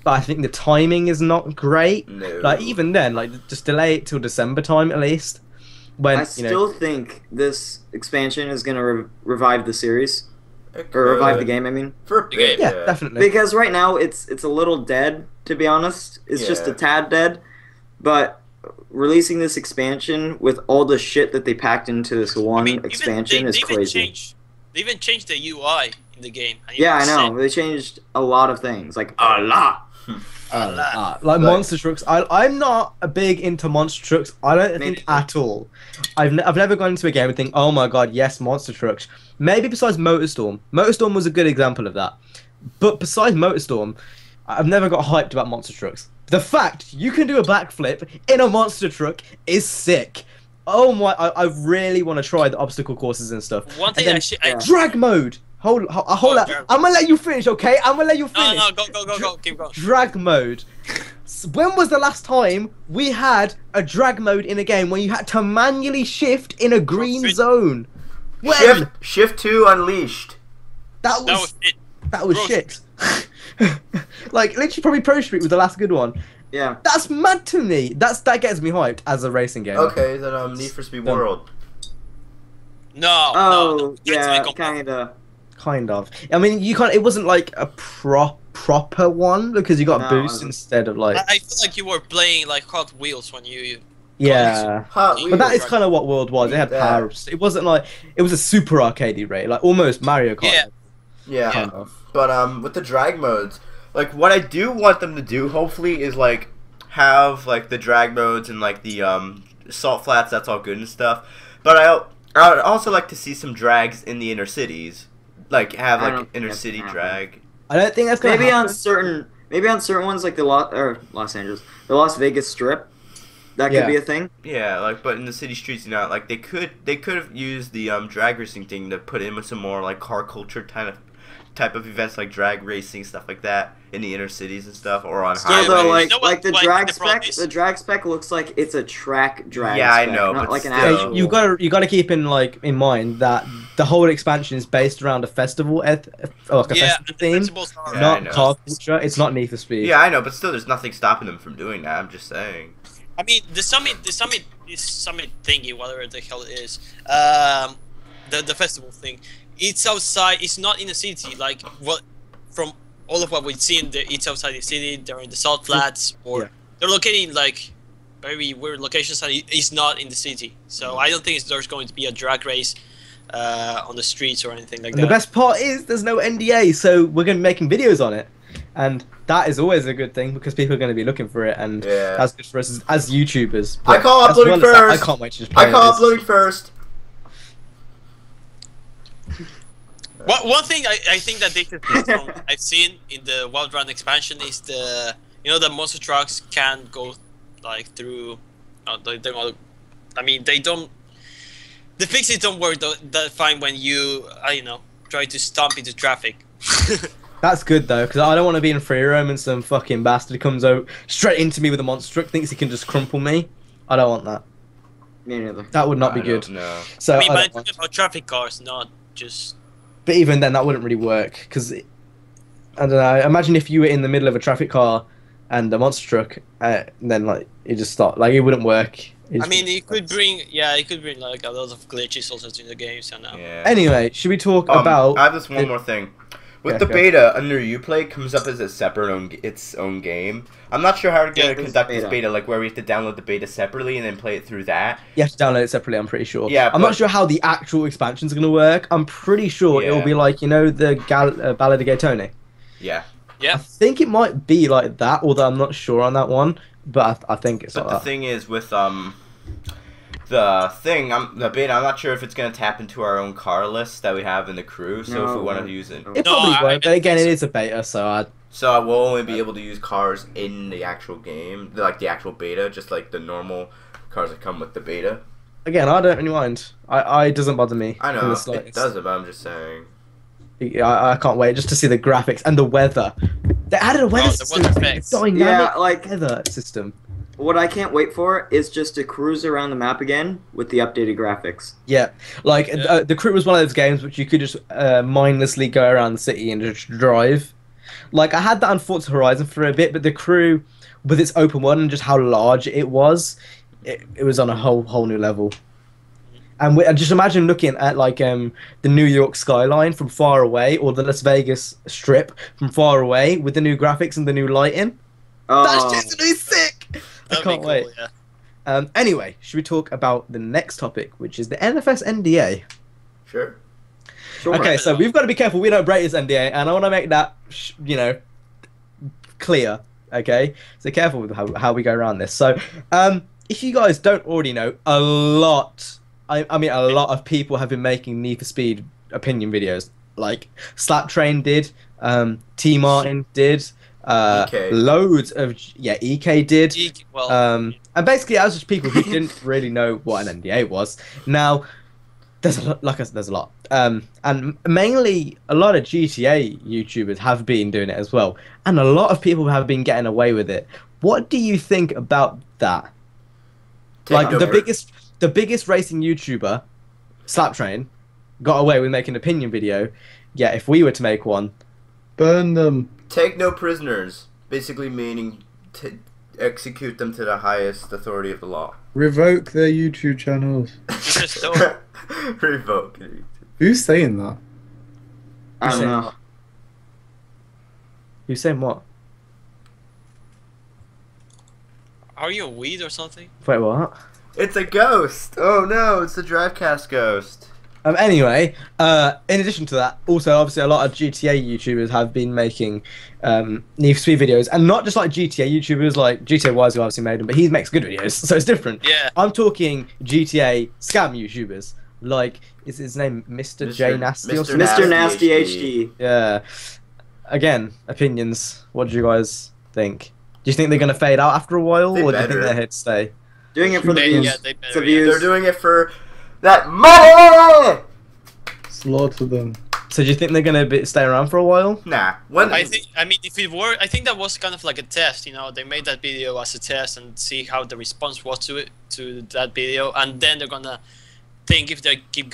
Speaker 3: But I think the timing is not great.
Speaker 2: No.
Speaker 3: Like even then, like just delay it till December time at least. When
Speaker 1: I
Speaker 3: you
Speaker 1: still
Speaker 3: know,
Speaker 1: think this expansion is gonna revive the series,
Speaker 2: It
Speaker 1: or revive the
Speaker 2: could.
Speaker 1: game, I mean.
Speaker 2: For a bit,
Speaker 3: yeah, definitely.
Speaker 1: Because right now it's a little dead, to be honest. It's just a
Speaker 2: Yeah.
Speaker 1: tad dead. But releasing this expansion with all the shit that they packed into this one expansion is crazy.
Speaker 5: They even changed the UI in the game. And
Speaker 1: Yeah, I
Speaker 5: even
Speaker 1: know. They changed a lot of things, like a lot.
Speaker 3: Like monster trucks, I'm not a big into monster trucks. I don't
Speaker 1: Me
Speaker 3: think
Speaker 1: neither.
Speaker 3: at all. I've never gone into a game and think, oh my god, yes, monster trucks. Maybe besides Motorstorm. Motorstorm was a good example of that. But besides Motorstorm, I've never got hyped about monster trucks. The fact you can do a backflip in a monster truck is sick. Oh my! I really want to try the obstacle courses and stuff.
Speaker 5: One thing
Speaker 3: And then
Speaker 5: actually,
Speaker 1: yeah.
Speaker 3: drag mode. Hold up.
Speaker 5: drag-
Speaker 3: I'm gonna let you finish, okay? I'm gonna let you
Speaker 5: no,
Speaker 3: finish.
Speaker 5: go, keep going.
Speaker 3: Drag mode. When was the last time we had a drag mode in a game when you had to manually shift in a green
Speaker 5: Street.
Speaker 3: zone? When?
Speaker 2: Shift 2 Unleashed.
Speaker 3: That
Speaker 5: That
Speaker 3: was
Speaker 5: was it.
Speaker 3: that was
Speaker 5: Pro
Speaker 3: shit. Like literally, probably Pro Street was the last good one.
Speaker 1: Yeah.
Speaker 3: That's mad to me. That gets me hyped as a racing game.
Speaker 2: Okay, then Need for Speed
Speaker 3: Done.
Speaker 2: World.
Speaker 5: No.
Speaker 1: Oh,
Speaker 5: no.
Speaker 1: yeah,
Speaker 5: That's
Speaker 1: kinda.
Speaker 3: Kind of. I mean, you can't. It wasn't like a proper one because you got
Speaker 1: No,
Speaker 3: a
Speaker 1: it
Speaker 3: boost
Speaker 1: wasn't.
Speaker 3: instead of like.
Speaker 5: I feel like you were playing like Hot Wheels when you
Speaker 3: Yeah.
Speaker 2: Hot
Speaker 5: But
Speaker 3: But that
Speaker 2: Wheels.
Speaker 3: is kind of what World was. It had
Speaker 2: Yeah.
Speaker 3: power ups. It wasn't like it was a super arcadey rate, like almost Mario Kart.
Speaker 5: Yeah.
Speaker 2: Yeah.
Speaker 3: Kind of.
Speaker 2: But with the drag modes, like what I do want them to do, hopefully, is like have like the drag modes and like the salt flats. That's all good and stuff. But I would also like to see some drags in the inner cities, like have
Speaker 1: I
Speaker 2: like
Speaker 1: don't think
Speaker 2: inner
Speaker 1: that's
Speaker 2: city
Speaker 1: gonna
Speaker 2: drag.
Speaker 3: I don't think that's gonna
Speaker 1: Maybe
Speaker 3: happen.
Speaker 1: on certain ones like the Los Angeles, the Las Vegas Strip, that could
Speaker 3: Yeah.
Speaker 1: be a thing.
Speaker 2: Yeah, like but in the city streets, you know, like they could have used the drag racing thing to put in with some more like car culture type of events like drag racing, stuff like that in the inner cities and stuff, or on
Speaker 5: Still,
Speaker 2: highways.
Speaker 1: Although,
Speaker 5: you
Speaker 1: like,
Speaker 5: know what-
Speaker 1: the
Speaker 5: what
Speaker 1: drag
Speaker 5: the problem
Speaker 1: spec,
Speaker 5: is?
Speaker 1: the drag spec looks like it's a track drag.
Speaker 2: Yeah, I
Speaker 1: spec,
Speaker 2: know,
Speaker 1: not
Speaker 2: but
Speaker 1: like an
Speaker 2: still.
Speaker 1: actual.
Speaker 3: You gotta keep in mind that the whole expansion is based around a festival, or like a
Speaker 5: Yeah,
Speaker 3: festival
Speaker 5: and the
Speaker 3: theme,
Speaker 5: principles are
Speaker 2: Yeah, I
Speaker 3: not
Speaker 2: know.
Speaker 3: car culture. It's not Need for Speed.
Speaker 2: Yeah, I know, but still, there's nothing stopping them from doing that. I'm just saying.
Speaker 5: I mean, the summit thingy, whatever the hell it is, the festival thing. It's outside. It's not in the city. Like what from all of what we've seen, it's outside the city. They're in the salt flats, or
Speaker 3: Yeah.
Speaker 5: they're located in like very weird locations, and it's not in the city. So I don't think there's going to be a drag race on the streets or anything like
Speaker 3: And
Speaker 5: that.
Speaker 3: the best part is there's no NDA, so we're gonna be making videos on it, and that is always a good thing because people are going to be looking for it, and
Speaker 2: Yeah.
Speaker 3: that's good for us as YouTubers.
Speaker 2: I
Speaker 3: But
Speaker 2: call
Speaker 3: as
Speaker 2: uploading
Speaker 3: as that,
Speaker 2: first.
Speaker 3: I can't wait to just play
Speaker 2: I call
Speaker 3: this.
Speaker 2: uploading first.
Speaker 5: One thing I think that they could fix from I've seen in the Wild Run expansion is the the monster trucks can't go like through. They don't. The fixes don't work that fine when you, try to stomp into traffic.
Speaker 3: That's good though, because I don't want to be in free roam and some fucking bastard comes out straight into me with a monster truck, thinks he can just crumple me. I don't want that.
Speaker 1: Me neither.
Speaker 3: That would not be good.
Speaker 2: No.
Speaker 3: So
Speaker 5: I mean,
Speaker 3: I
Speaker 5: but
Speaker 3: don't
Speaker 5: I'm
Speaker 3: want-
Speaker 5: talking about traffic cars, not just.
Speaker 3: But even then, that wouldn't really work because I don't know. Imagine if you were in the middle of a traffic car and a monster truck, and then like you just stop. Like it wouldn't work.
Speaker 5: I mean, it could bring like a lot of glitches also to the games, and
Speaker 2: Yeah.
Speaker 3: Anyway, should we talk about?
Speaker 2: I have this one more thing. With
Speaker 3: Okay,
Speaker 2: the
Speaker 3: go.
Speaker 2: beta, under Uplay, it comes up as a separate its own game. I'm not sure how to
Speaker 5: Yeah,
Speaker 2: conduct this
Speaker 1: beta.
Speaker 2: beta, like where we have to download the beta separately and then play it through that.
Speaker 3: You have to download it separately. I'm pretty sure.
Speaker 2: Yeah,
Speaker 3: I'm
Speaker 2: but-
Speaker 3: not sure how the actual expansion's going to work. I'm pretty sure it'll
Speaker 2: Yeah.
Speaker 3: be like the Ballad of Gay Tony.
Speaker 2: Yeah.
Speaker 3: I
Speaker 5: yeah.
Speaker 3: think it might be like that, although I'm not sure on that one. But I think it's
Speaker 2: But
Speaker 3: like
Speaker 2: the
Speaker 3: that.
Speaker 2: thing is, with the beta, I'm not sure if it's gonna tap into our own car list that we have in the crew. So if we
Speaker 1: No.
Speaker 2: want to use it,
Speaker 3: It
Speaker 5: No,
Speaker 3: probably
Speaker 5: I
Speaker 3: won't. But
Speaker 5: don't
Speaker 3: again,
Speaker 5: think
Speaker 3: it
Speaker 5: so.
Speaker 3: is a beta, so
Speaker 2: so I will only be able to use cars in the actual game, like the actual beta, just like the normal cars that come with the beta.
Speaker 3: again, I don't really mind. It doesn't bother me.
Speaker 2: I
Speaker 3: in
Speaker 2: know
Speaker 3: the
Speaker 2: it
Speaker 3: slightest.
Speaker 2: doesn't, but I'm just saying.
Speaker 3: I can't wait just to see the graphics and the weather. They added a weather
Speaker 5: the
Speaker 3: system.
Speaker 5: weather effects.
Speaker 3: Dynamic
Speaker 1: Yeah, like-
Speaker 3: weather system.
Speaker 1: What I can't wait for is just to cruise around the map again with the updated graphics.
Speaker 3: Yeah, like
Speaker 5: Yeah.
Speaker 3: The Crew was one of those games which you could just mindlessly go around the city and just drive. Like I had that on Forza Horizon for a bit, but The Crew, with its open world and just how large it was on a whole new level. And just imagine looking at like the New York skyline from far away, or the Las Vegas Strip from far away with the new graphics and the new lighting. That's
Speaker 1: Oh,
Speaker 3: just gonna be sick. I
Speaker 5: That'd
Speaker 3: can't
Speaker 5: be
Speaker 3: wait.
Speaker 5: cool, yeah.
Speaker 3: Anyway, should we talk about the next topic, which is the NFS NDA?
Speaker 2: Sure.
Speaker 1: sure.
Speaker 3: Okay, so we've got to be careful we don't break this NDA, and I want to make that, clear. Okay, so careful with how we go around this. So, if you guys don't already know, a lot of people have been making Need for Speed opinion videos. Like Slap Train did, T Martin did,
Speaker 2: EK.
Speaker 3: loads of EK did.
Speaker 5: Well,
Speaker 3: And basically, I was just people who didn't really know what an NDA was. Now, there's a lot, there's a lot, and mainly a lot of GTA YouTubers have been doing it as well, and a lot of people have been getting away with it. What do you think about that? Like
Speaker 2: Take
Speaker 3: the
Speaker 2: over.
Speaker 3: biggest racing YouTuber, Slaptrain, got away with making an opinion video. Yeah, if we were to make one,
Speaker 4: Burn them.
Speaker 2: Take no prisoners, basically meaning to execute them to the highest authority of the law.
Speaker 4: Revoke their YouTube channels.
Speaker 5: just so
Speaker 2: Revoke.
Speaker 4: Who's saying that?
Speaker 1: I don't know.
Speaker 3: you saying what?
Speaker 5: are you a weed or something?
Speaker 3: Wait, what?
Speaker 2: It's a ghost. Oh no, it's the Drivecast ghost.
Speaker 3: Anyway, in addition to that, also obviously a lot of GTA YouTubers have been making Need for Speed videos, and not just like GTA YouTubers, like GTA Wise who obviously made them, but he makes good videos, so it's different.
Speaker 5: Yeah.
Speaker 3: I'm talking GTA scam YouTubers, like is his name Mr. J Nasty or
Speaker 2: Mr.
Speaker 3: something?
Speaker 1: Mr.
Speaker 2: Nasty
Speaker 1: Nasty HD.
Speaker 3: Yeah. Again, opinions. What do you guys think? Do you think they're gonna fade out after a while,
Speaker 2: They
Speaker 3: or do you think
Speaker 2: better.
Speaker 3: they're here to stay?
Speaker 1: Doing it for the
Speaker 5: They,
Speaker 1: views.
Speaker 5: yeah, they better.
Speaker 1: The
Speaker 5: Yeah.
Speaker 1: views.
Speaker 2: They're doing it for that money.
Speaker 4: Slaughter them.
Speaker 3: So do you think they're gonna stay around for a while?
Speaker 2: Nah. When
Speaker 5: I mean, if it were, I think that was kind of like a test. They made that video as a test and see how the response was to that video, and then they're gonna think if they keep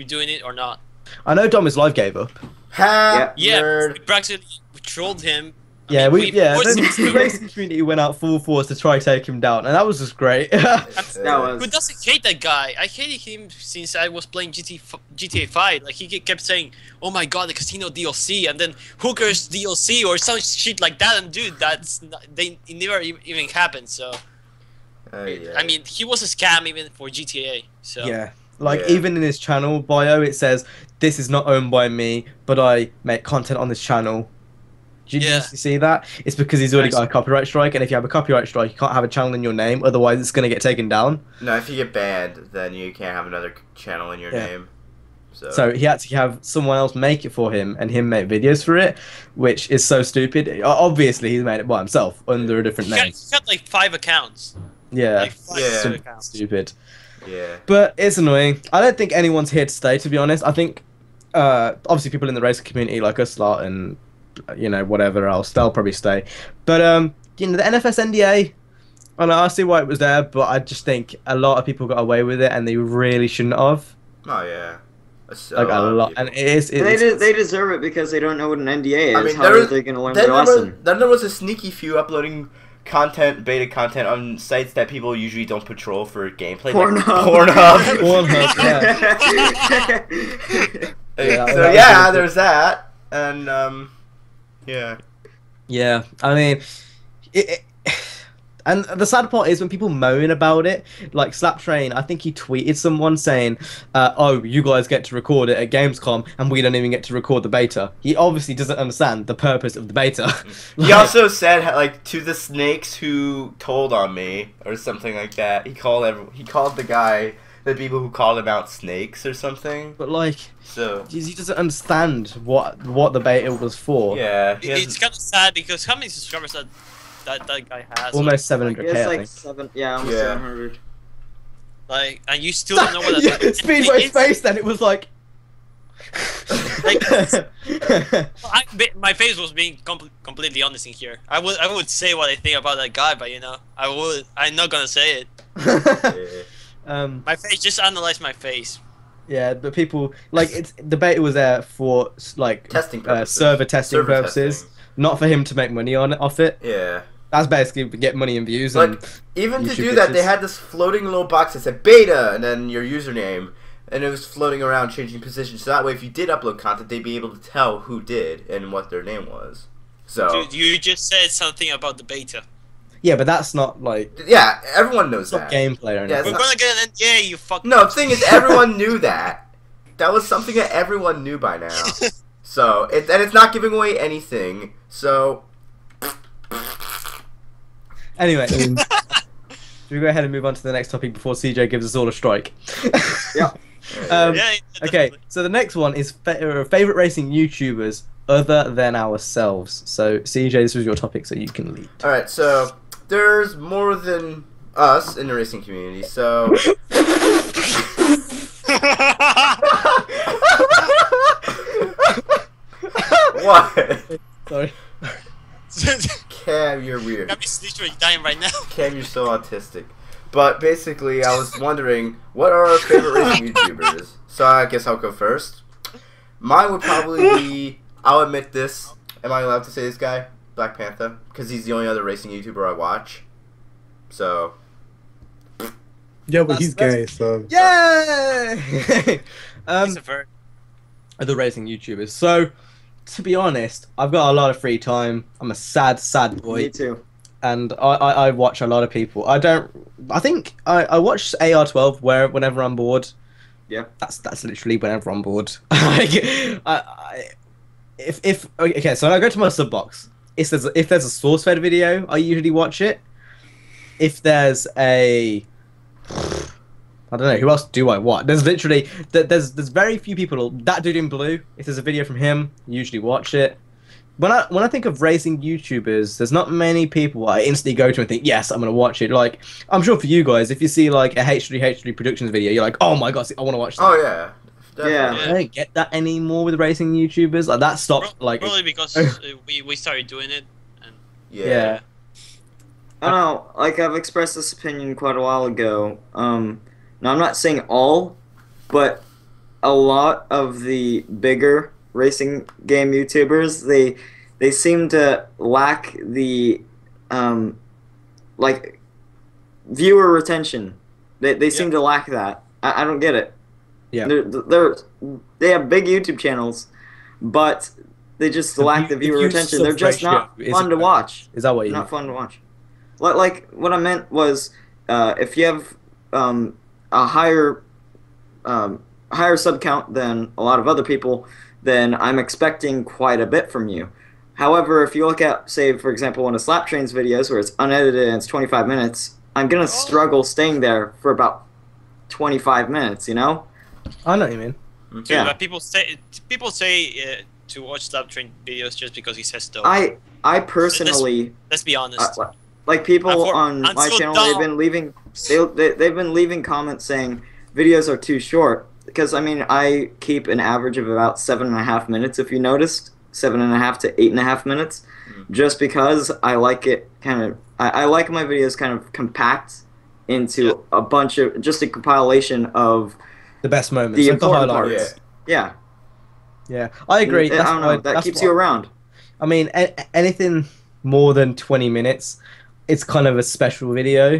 Speaker 5: doing it or not.
Speaker 3: I know Dom is Live gave up.
Speaker 2: ha
Speaker 5: Yeah,
Speaker 2: nerd.
Speaker 5: we practically trolled him. I
Speaker 3: Yeah,
Speaker 5: mean,
Speaker 3: the racing community went out full force to try take him down, and that was just great.
Speaker 1: That was.
Speaker 5: Who doesn't hate that guy? I hated him since I was playing GTA 5. Like, he kept saying, "Oh my god, the casino DLC," and then hookers DLC or some shit like that. And dude, it never even happened. So
Speaker 2: Yeah.
Speaker 5: I mean, he was a scam even for GTA. So
Speaker 3: Yeah, like
Speaker 2: Yeah.
Speaker 3: even in his channel bio, it says, "This is not owned by me, but I make content on this channel." Do you
Speaker 5: Yeah.
Speaker 3: see that? It's because he's already got a copyright strike, and if you have a copyright strike, you can't have a channel in your name, otherwise it's going to get taken down.
Speaker 2: No, if you get banned, then you can't have another channel in your
Speaker 3: Yeah.
Speaker 2: name.
Speaker 3: So he had to have someone else make it for him, and him make videos for it, which is so stupid. Obviously, he's made it by himself under a different
Speaker 5: he
Speaker 3: name.
Speaker 5: got like 5 accounts.
Speaker 3: Yeah,
Speaker 5: Like 5
Speaker 2: Yeah.
Speaker 5: different accounts.
Speaker 3: stupid.
Speaker 2: Yeah.
Speaker 3: But it's annoying. I don't think anyone's here to stay, to be honest. I think, obviously, people in the racing community like us lot and, whatever else, they'll probably stay. But, the NFS NDA, I know, I see why it was there, but I just think a lot of people got away with it and they really shouldn't have.
Speaker 2: Oh yeah.
Speaker 3: Like a lot, and it is.
Speaker 1: They deserve it because they don't know what an NDA is.
Speaker 2: I mean,
Speaker 1: How are they going to learn their lesson?
Speaker 2: Then there was a sneaky few uploading beta content on sites that people usually don't patrol for gameplay.
Speaker 1: Pornhub.
Speaker 2: Like
Speaker 3: Pornhub, yeah.
Speaker 2: So yeah, there's that, and yeah.
Speaker 3: Yeah, I mean, and the sad part is when people moan about it, like Slaptrain, I think he tweeted someone saying, oh, you guys get to record it at Gamescom and we don't even get to record the beta. He obviously doesn't understand the purpose of the beta.
Speaker 2: He also said, like, to the snakes who told on me, or something like that, he called the people who called him out snakes or something.
Speaker 3: But, like,
Speaker 2: so
Speaker 3: he doesn't understand what the beta was for.
Speaker 2: Yeah.
Speaker 5: It's kind of sad because how many subscribers that guy has?
Speaker 3: Almost 700k,
Speaker 1: It's
Speaker 3: I
Speaker 1: like
Speaker 3: think.
Speaker 1: 700.
Speaker 5: Like, and you still don't know what that
Speaker 3: Speedway's face, then it was like...
Speaker 5: my face was being completely honest in here. I would say what I think about that guy, but I'm not gonna say it. My face, just analyze my face.
Speaker 3: Yeah, but people like the beta was there for like
Speaker 2: testing purposes.
Speaker 3: server testing purposes, not for him to make money off it.
Speaker 2: Yeah.
Speaker 3: That's basically to get money and views.
Speaker 2: Like,
Speaker 3: and
Speaker 2: even to
Speaker 3: YouTube
Speaker 2: do that,
Speaker 3: bitches.
Speaker 2: they had this floating little box that said beta and then your username, and it was floating around changing position. So that way, if you did upload content, they'd be able to tell who did and what their name was. So
Speaker 5: Dude, you just said something about the beta.
Speaker 3: Yeah, but that's not like
Speaker 2: yeah, everyone knows
Speaker 3: it's not
Speaker 2: that.
Speaker 3: gameplay or anything.
Speaker 5: We're gonna get an NDA, you fuck.
Speaker 2: No, the thing is, everyone knew that. That was something that everyone knew by now. So and it's not giving away anything. So
Speaker 3: Anyway, should we go ahead and move on to the next topic before CJ gives us all a strike?
Speaker 1: Yeah.
Speaker 5: Yeah,
Speaker 3: Okay,
Speaker 5: definitely.
Speaker 3: so the next one is favorite racing YouTubers other than ourselves. So CJ, this was your topic, so you can lead.
Speaker 2: all right, so there's more than us in the racing community. So what?
Speaker 3: Sorry.
Speaker 2: Cam, you're weird.
Speaker 5: I'm just literally dying right now.
Speaker 2: Cam, you're so autistic. But basically, I was wondering, what are our favorite racing YouTubers? So I guess I'll go first. Mine would probably be, I'll admit this, am I allowed to say this guy? Black Panther? Because he's the only other racing YouTuber I watch. So,
Speaker 4: Yeah, but
Speaker 3: That's-
Speaker 4: he's gay, so.
Speaker 3: Yay!
Speaker 5: Christopher.
Speaker 3: Other racing YouTubers. So, to be honest, I've got a lot of free time. I'm a sad boy.
Speaker 1: Me too.
Speaker 3: And I watch a lot of people. I think I watch AR12 whenever I'm bored.
Speaker 1: Yeah.
Speaker 3: That's literally whenever I'm bored. Like, okay, so I go to my sub box. If there's a source fed video, I usually watch it. If there's I don't know, who else do I watch? There's literally there's very few people. That dude in blue. If there's a video from him, I usually watch it. When I think of racing YouTubers, there's not many people I instantly go to and think, yes, I'm gonna watch it. Like, I'm sure for you guys, if you see like a H3 Productions video, you're like, oh my god, I want to watch that.
Speaker 2: oh yeah.
Speaker 1: Yeah.
Speaker 3: I don't get that anymore with racing YouTubers. Like that stopped. Like,
Speaker 5: Probably because we started doing it. And
Speaker 3: yeah.
Speaker 1: I don't know, like I've expressed this opinion quite a while ago. Now I'm not saying all, but a lot of the bigger racing game YouTubers, they seem to lack the like viewer retention. They seem to lack that. I don't get it.
Speaker 3: Yeah.
Speaker 1: They have big YouTube channels, but they just lack the viewer retention. They're just not fun to watch.
Speaker 3: Is that what you
Speaker 1: Not fun to watch. Like what I meant was, if you have a higher sub count than a lot of other people, then I'm expecting quite a bit from you. However, if you look at, say, for example, one of Slaptrain's videos where it's unedited and it's 25 minutes, I'm gonna struggle staying there for about 25 minutes. You know?
Speaker 3: I know what you mean.
Speaker 5: Dude,
Speaker 1: Yeah.
Speaker 5: but people say to watch Slaptrain videos just because he says so.
Speaker 1: I personally,
Speaker 5: Let's be honest.
Speaker 1: like people on
Speaker 5: I'm
Speaker 1: my
Speaker 5: so
Speaker 1: channel,
Speaker 5: dumb.
Speaker 1: they've been leaving they've been leaving comments saying videos are too short. Because I mean, I keep an average of about 7.5 minutes. If you noticed, 7.5 to 8.5 minutes, just because I like it kind of. I like my videos kind of compact into a bunch of just a compilation of
Speaker 3: the best moments,
Speaker 1: the
Speaker 3: like the
Speaker 1: important
Speaker 3: highlights.
Speaker 1: parts. Yeah.
Speaker 3: Yeah, I agree.
Speaker 1: I don't know. That keeps you around.
Speaker 3: I mean, anything more than 20 minutes, it's kind of a special video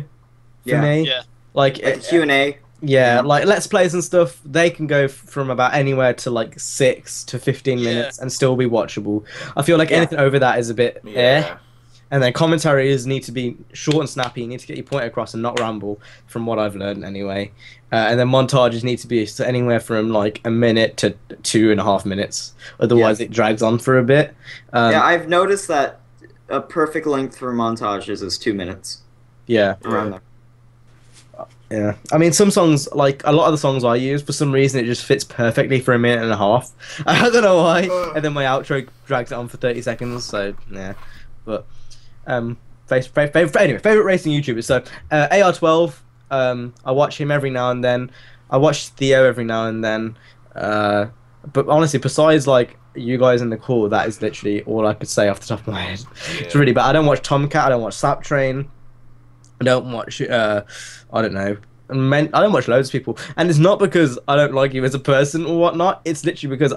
Speaker 3: for me.
Speaker 5: Yeah.
Speaker 3: Like
Speaker 1: a Q&A.
Speaker 3: Yeah, like Let's Plays and stuff, they can go from about anywhere to like 6 to 15 minutes and still be watchable. I feel like anything over that is a bit And then commentaries need to be short and snappy. You need to get your point across and not ramble, from what I've learned anyway. And then montages need to be anywhere from like a minute to 2.5 minutes. Otherwise, it drags on for a bit.
Speaker 1: Yeah, I've noticed that a perfect length for montages is 2 minutes.
Speaker 3: Yeah.
Speaker 1: Around there.
Speaker 3: Yeah, I mean, some songs, like a lot of the songs I use, for some reason it just fits perfectly for 1.5 minutes. I don't know why. And then my outro drags it on for 30 seconds. So yeah, but anyway, favorite racing YouTubers. So AR12, I watch him every now and then. I watch Theo every now and then. But honestly, besides like you guys in the call, that is literally all I could say off the top of my head. It's really bad. I don't watch Tomcat. I don't watch Slap Train. I don't watch, I don't know, I don't watch loads of people, and it's not because I don't like you as a person or whatnot, it's literally because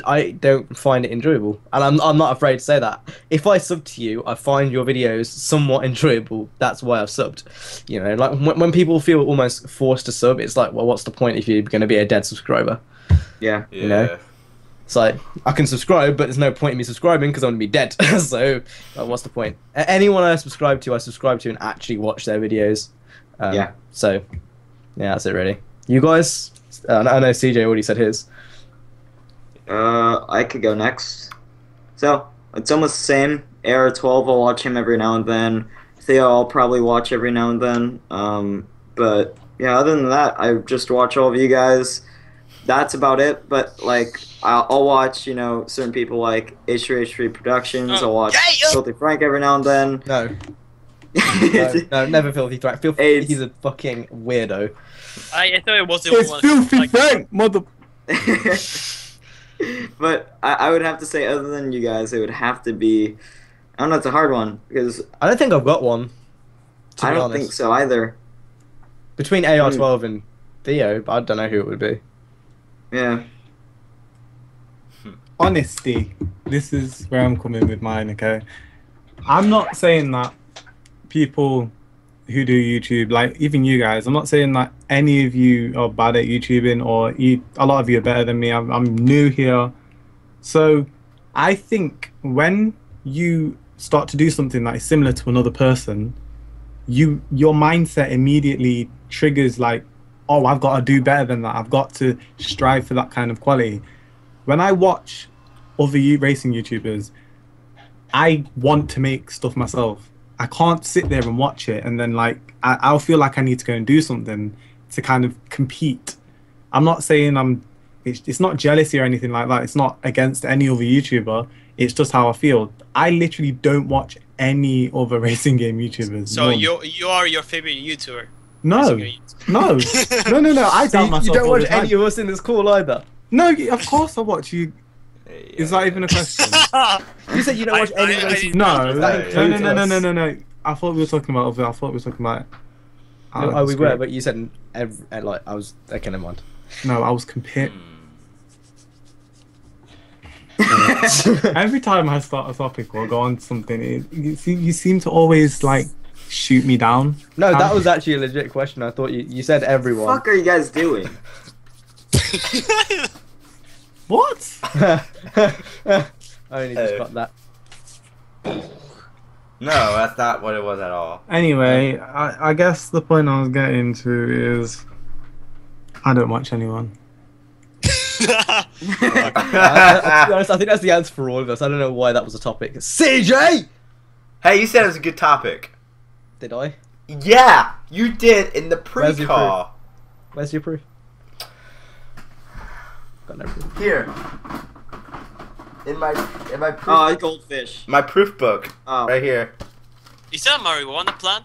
Speaker 3: I don't find it enjoyable, and I'm not afraid to say that. If I sub to you, I find your videos somewhat enjoyable, that's why I've subbed. You know, like when people feel almost forced to sub, it's like, well, what's the point if you're going to be a dead subscriber?
Speaker 1: Yeah.
Speaker 3: You know? It's like, I can subscribe, but there's no point in me subscribing because I'm going to be dead. So, what's the point? Anyone I subscribe to and actually watch their videos. So, yeah, that's it really. You guys? I know CJ already said his.
Speaker 1: I could go next. So, it's almost the same. AR12, I'll watch him every now and then. Theo, I'll probably watch every now and then. But, yeah, other than that, I just watch all of you guys. That's about it, but like I'll watch, you know, certain people like H3H3 Productions. I'll watch Filthy Frank every now and then.
Speaker 3: No, never Filthy Frank. He's a fucking weirdo.
Speaker 5: I thought it was the
Speaker 4: It's
Speaker 5: one.
Speaker 4: Filthy Frank, mother.
Speaker 1: But I would have to say, other than you guys, it would have to be. I don't know. It's a hard one because
Speaker 3: I don't think I've got one.
Speaker 1: I don't think so either.
Speaker 3: Between AR12 and Theo, I don't know who it would be.
Speaker 1: Yeah.
Speaker 4: Honesty, this is where I'm coming with mine, okay? I'm not saying that people who do YouTube, like even you guys, I'm not saying that any of you are bad at YouTubing or a lot of you are better than me. I'm new here. So I think when you start to do something that is similar to another person, your mindset immediately triggers like, oh, I've got to do better than that. I've got to strive for that kind of quality. When I watch other racing YouTubers, I want to make stuff myself. I can't sit there and watch it and then like I'll feel like I need to go and do something to kind of compete. I'm not saying it's not jealousy or anything like that. It's not against any other YouTuber. It's just how I feel. I literally don't watch any other racing game YouTubers.
Speaker 5: So you are your favorite YouTuber?
Speaker 4: No. No. I doubt myself.
Speaker 3: You don't watch any of us in this call either.
Speaker 4: No, of course I watch you. Is that even a question?
Speaker 3: You said you don't watch any racing.
Speaker 4: No. I thought we were talking about.
Speaker 3: We were, but you said like I was. Okay, never mind.
Speaker 4: No, I was comparing. Every time I start a topic or go on something, you seem to always like shoot me down.
Speaker 3: No, that was actually a legit question. I thought you said everyone.
Speaker 1: What the fuck are you guys doing?
Speaker 4: What?
Speaker 3: I only just got that.
Speaker 2: No, that's not what it was at all.
Speaker 4: Anyway, I guess the point I was getting to is I don't watch anyone.
Speaker 3: To be honest, I think that's the answer for all of us. I don't know why that was a topic. CJ!
Speaker 2: Hey, you said it was a good topic.
Speaker 3: Did I?
Speaker 2: Yeah, you did in the pre-call.
Speaker 3: Where's your proof? Got no proof.
Speaker 2: Here. In my proof.
Speaker 1: Oh, goldfish.
Speaker 2: My proof book.
Speaker 1: Oh.
Speaker 2: Right here.
Speaker 5: Is that a marijuana plant?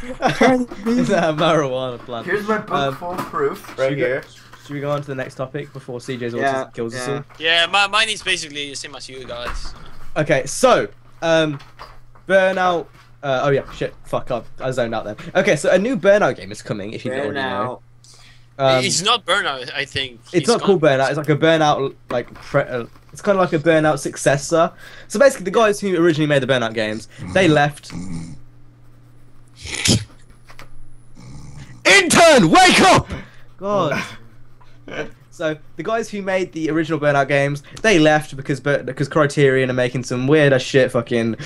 Speaker 3: Is that a marijuana plant?
Speaker 2: Here's my book full proof right here.
Speaker 3: Should we go on to the next topic before CJ's
Speaker 1: Yeah,
Speaker 3: autism kills us
Speaker 1: yeah.
Speaker 3: all?
Speaker 5: Yeah, mine is basically the same as you guys.
Speaker 3: Okay, so Burnout. Oh yeah, shit. Fuck up. I zoned out then. Okay, so a new Burnout game is coming. If you don't already know.
Speaker 1: Burnout.
Speaker 5: It's not Burnout, I think.
Speaker 3: It's not called Burnout. It's like a Burnout, like it's kind of like a Burnout successor. So basically, the guys who originally made the Burnout games, they left. Intern, wake up! God. So the guys who made the original Burnout games, they left because Criterion are making some weird as shit fucking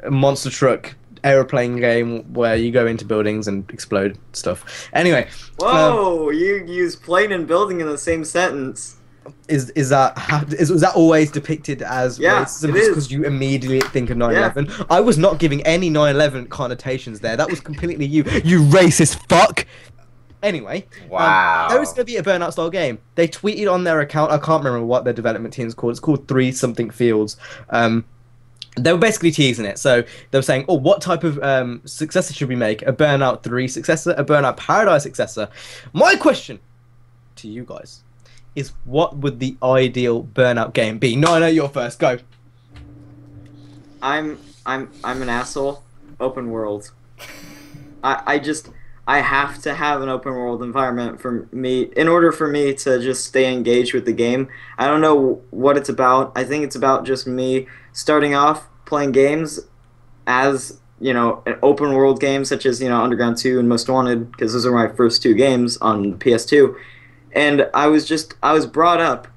Speaker 3: monster truck aeroplane game where you go into buildings and explode stuff. Anyway.
Speaker 1: Whoa! You use plane and building in the same sentence.
Speaker 3: Was that always depicted as
Speaker 1: Yeah,
Speaker 3: racism
Speaker 1: it
Speaker 3: just
Speaker 1: is.
Speaker 3: because you immediately think of 9/11? I was not giving any 9/11 connotations there. That was completely you racist fuck. Anyway,
Speaker 2: Wow.
Speaker 3: there was going to be a Burnout style game. They tweeted on their account. I can't remember what their development team's called. It's called 3 something Fields. They were basically teasing it. So they were saying, "Oh, what type of successor should we make? A Burnout 3 successor, a Burnout Paradise successor?" My question to you guys is, what would the ideal Burnout game be? No, you're first. Go.
Speaker 1: I'm an asshole. Open world. I have to have an open world environment for me in order for me to just stay engaged with the game. I don't know what it's about. I think it's about just me starting off playing games as, you know, an open world game such as, you know, Underground 2 and Most Wanted, because those are my first 2 games on PS2. And I was brought up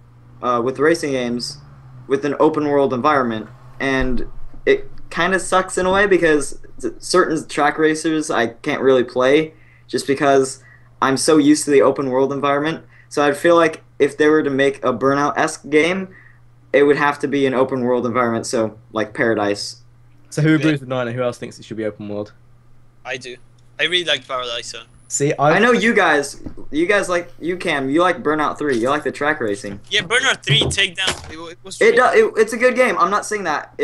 Speaker 1: with racing games with an open world environment, and it kind of sucks in a way because certain track racers I can't really play just because I'm so used to the open world environment. So I'd feel like if they were to make a Burnout-esque game, it would have to be an open world environment, so like Paradise.
Speaker 3: So who agrees with Nina? Who else thinks it should be open world?
Speaker 5: I do. I really like Paradise. So.
Speaker 3: See,
Speaker 1: I know you guys like Cam, you like Burnout 3, you like the track racing.
Speaker 5: Yeah, Burnout 3 Takedown. It was.
Speaker 1: It's a good game. I'm not saying that.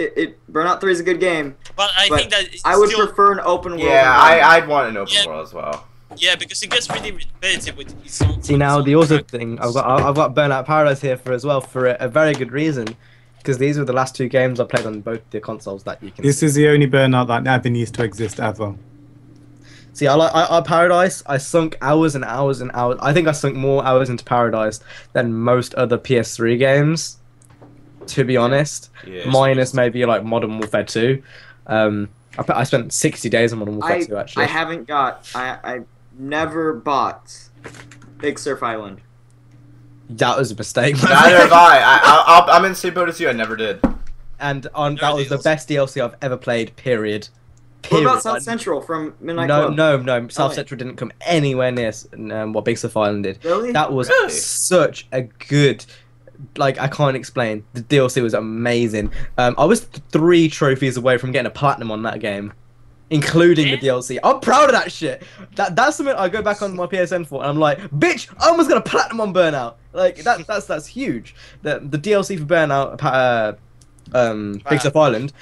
Speaker 1: Burnout 3 is a good game.
Speaker 5: But I think that
Speaker 1: I would
Speaker 5: still,
Speaker 1: prefer an open world.
Speaker 2: Yeah,
Speaker 1: environment.
Speaker 2: I'd want an open world as well.
Speaker 5: Yeah, because it gets really repetitive with its own.
Speaker 3: See, now the other thing, I've got Burnout Paradise here for as well for a very good reason, because these were the last 2 games I played on both the consoles that you can.
Speaker 4: This is the only Burnout that never needs to exist ever.
Speaker 3: See, I Paradise. I sunk hours and hours and hours. I think I sunk more hours into Paradise than most other PS3 games, to be honest.
Speaker 2: Yeah.
Speaker 3: Minus maybe like Modern Warfare 2. I spent 60 days on Modern Warfare 2 actually.
Speaker 1: I never bought Big Surf Island.
Speaker 3: That was a mistake. my
Speaker 2: Neither
Speaker 3: friend.
Speaker 2: have I. I'm in the same boat as you. I never did.
Speaker 3: And that was the best DLC I've ever played. Period.
Speaker 1: What about
Speaker 3: Period.
Speaker 1: South Central from Midnight
Speaker 3: No,
Speaker 1: Club?
Speaker 3: no. South
Speaker 1: wait.
Speaker 3: Central didn't come anywhere near what Big Surf Island did.
Speaker 1: Really?
Speaker 3: That was
Speaker 2: Really?
Speaker 3: such a good, like, I can't explain. The DLC was amazing. I was 3 trophies away from getting a platinum on that game, including the DLC. I'm proud of that shit. That's something I go back on my PSN for, and I'm like, bitch, I almost got a platinum on Burnout. Like that's huge. The DLC for Burnout, Big Surf Island,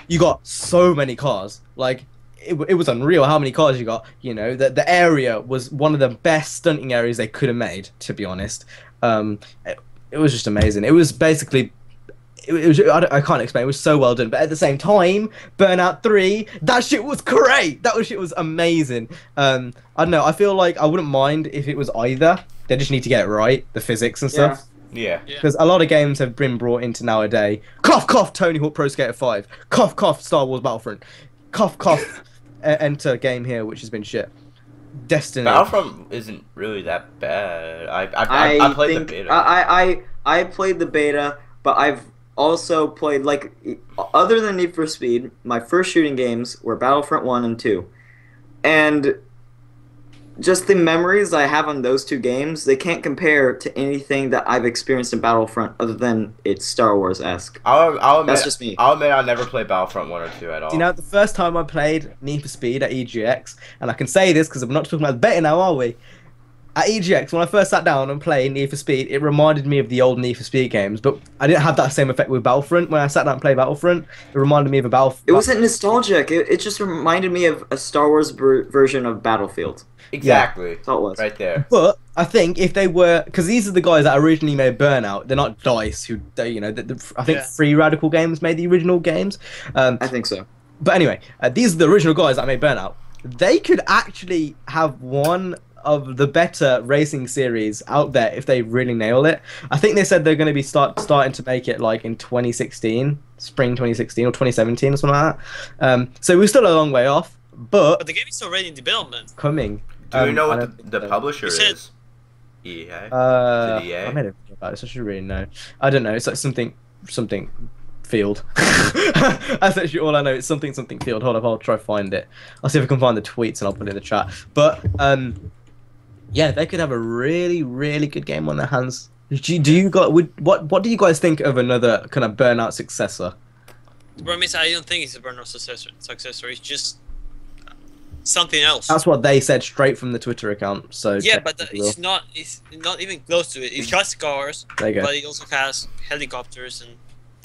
Speaker 3: you got so many cars. Like, it was unreal how many cars you got. You know, the area was one of the best stunting areas they could have made, to be honest. It was just amazing. It was basically, I can't explain. It was so well done. But at the same time, Burnout 3, that shit was great. Shit was amazing. I don't know. I feel like I wouldn't mind if it was either. They just need to get it right, the physics and stuff.
Speaker 2: Yeah.
Speaker 3: Because a lot of games have been brought into nowadays. Cough, cough, Tony Hawk Pro Skater 5. Cough, cough, Star Wars Battlefront. Cough, cough, enter game here, which has been shit. Destiny.
Speaker 2: Battlefront isn't really that bad. I played the beta.
Speaker 1: I played the beta, but I've also played, like, other than Need for Speed, my first shooting games were Battlefront 1 and 2. And just the memories I have on those 2 games, they can't compare to anything that I've experienced in Battlefront other than it's Star Wars-esque.
Speaker 2: I'll admit,
Speaker 1: That's just me.
Speaker 2: I'll admit I never played Battlefront 1 or 2 at all.
Speaker 3: You know, the first time I played Need for Speed at EGX, and I can say this because we're not talking about the beta now, are we? at EGX, when I first sat down and played Need for Speed, it reminded me of the old Need for Speed games, but I didn't have that same effect with Battlefront. When I sat down and played Battlefront, it reminded me of a
Speaker 1: It wasn't nostalgic. It just reminded me of a Star Wars version of Battlefield.
Speaker 2: Exactly.
Speaker 1: That's all it was.
Speaker 2: Right there.
Speaker 3: But I think if they were, because these are the guys that originally made Burnout, they're not DICE, who, you know, I think Free Radical Games made the original games.
Speaker 1: I think so.
Speaker 3: But anyway, these are the original guys that made Burnout. They could actually have one of the better racing series out there if they really nail it. I think they said they're going to be starting to make it like in 2016, spring 2016 or 2017 or something like that. So we're still a long way off, but
Speaker 5: the game is already in development.
Speaker 3: coming.
Speaker 2: Do we know what the publisher is? EA? Is it EA?
Speaker 3: I made a video about this. I should really know. I don't know. It's like something field. That's actually all I know. It's something field. Hold up, I'll try to find it. I'll see if I can find the tweets and I'll put it in the chat. But yeah, they could have a really, really good game on their hands. What do you guys think of another kind of Burnout successor?
Speaker 5: The problem is, I don't think it's a Burnout successor. It's just something else.
Speaker 3: That's what they said straight from the Twitter account. So
Speaker 5: yeah, but it's not even close to it. It has cars,
Speaker 3: there you go.
Speaker 5: but it also has helicopters and.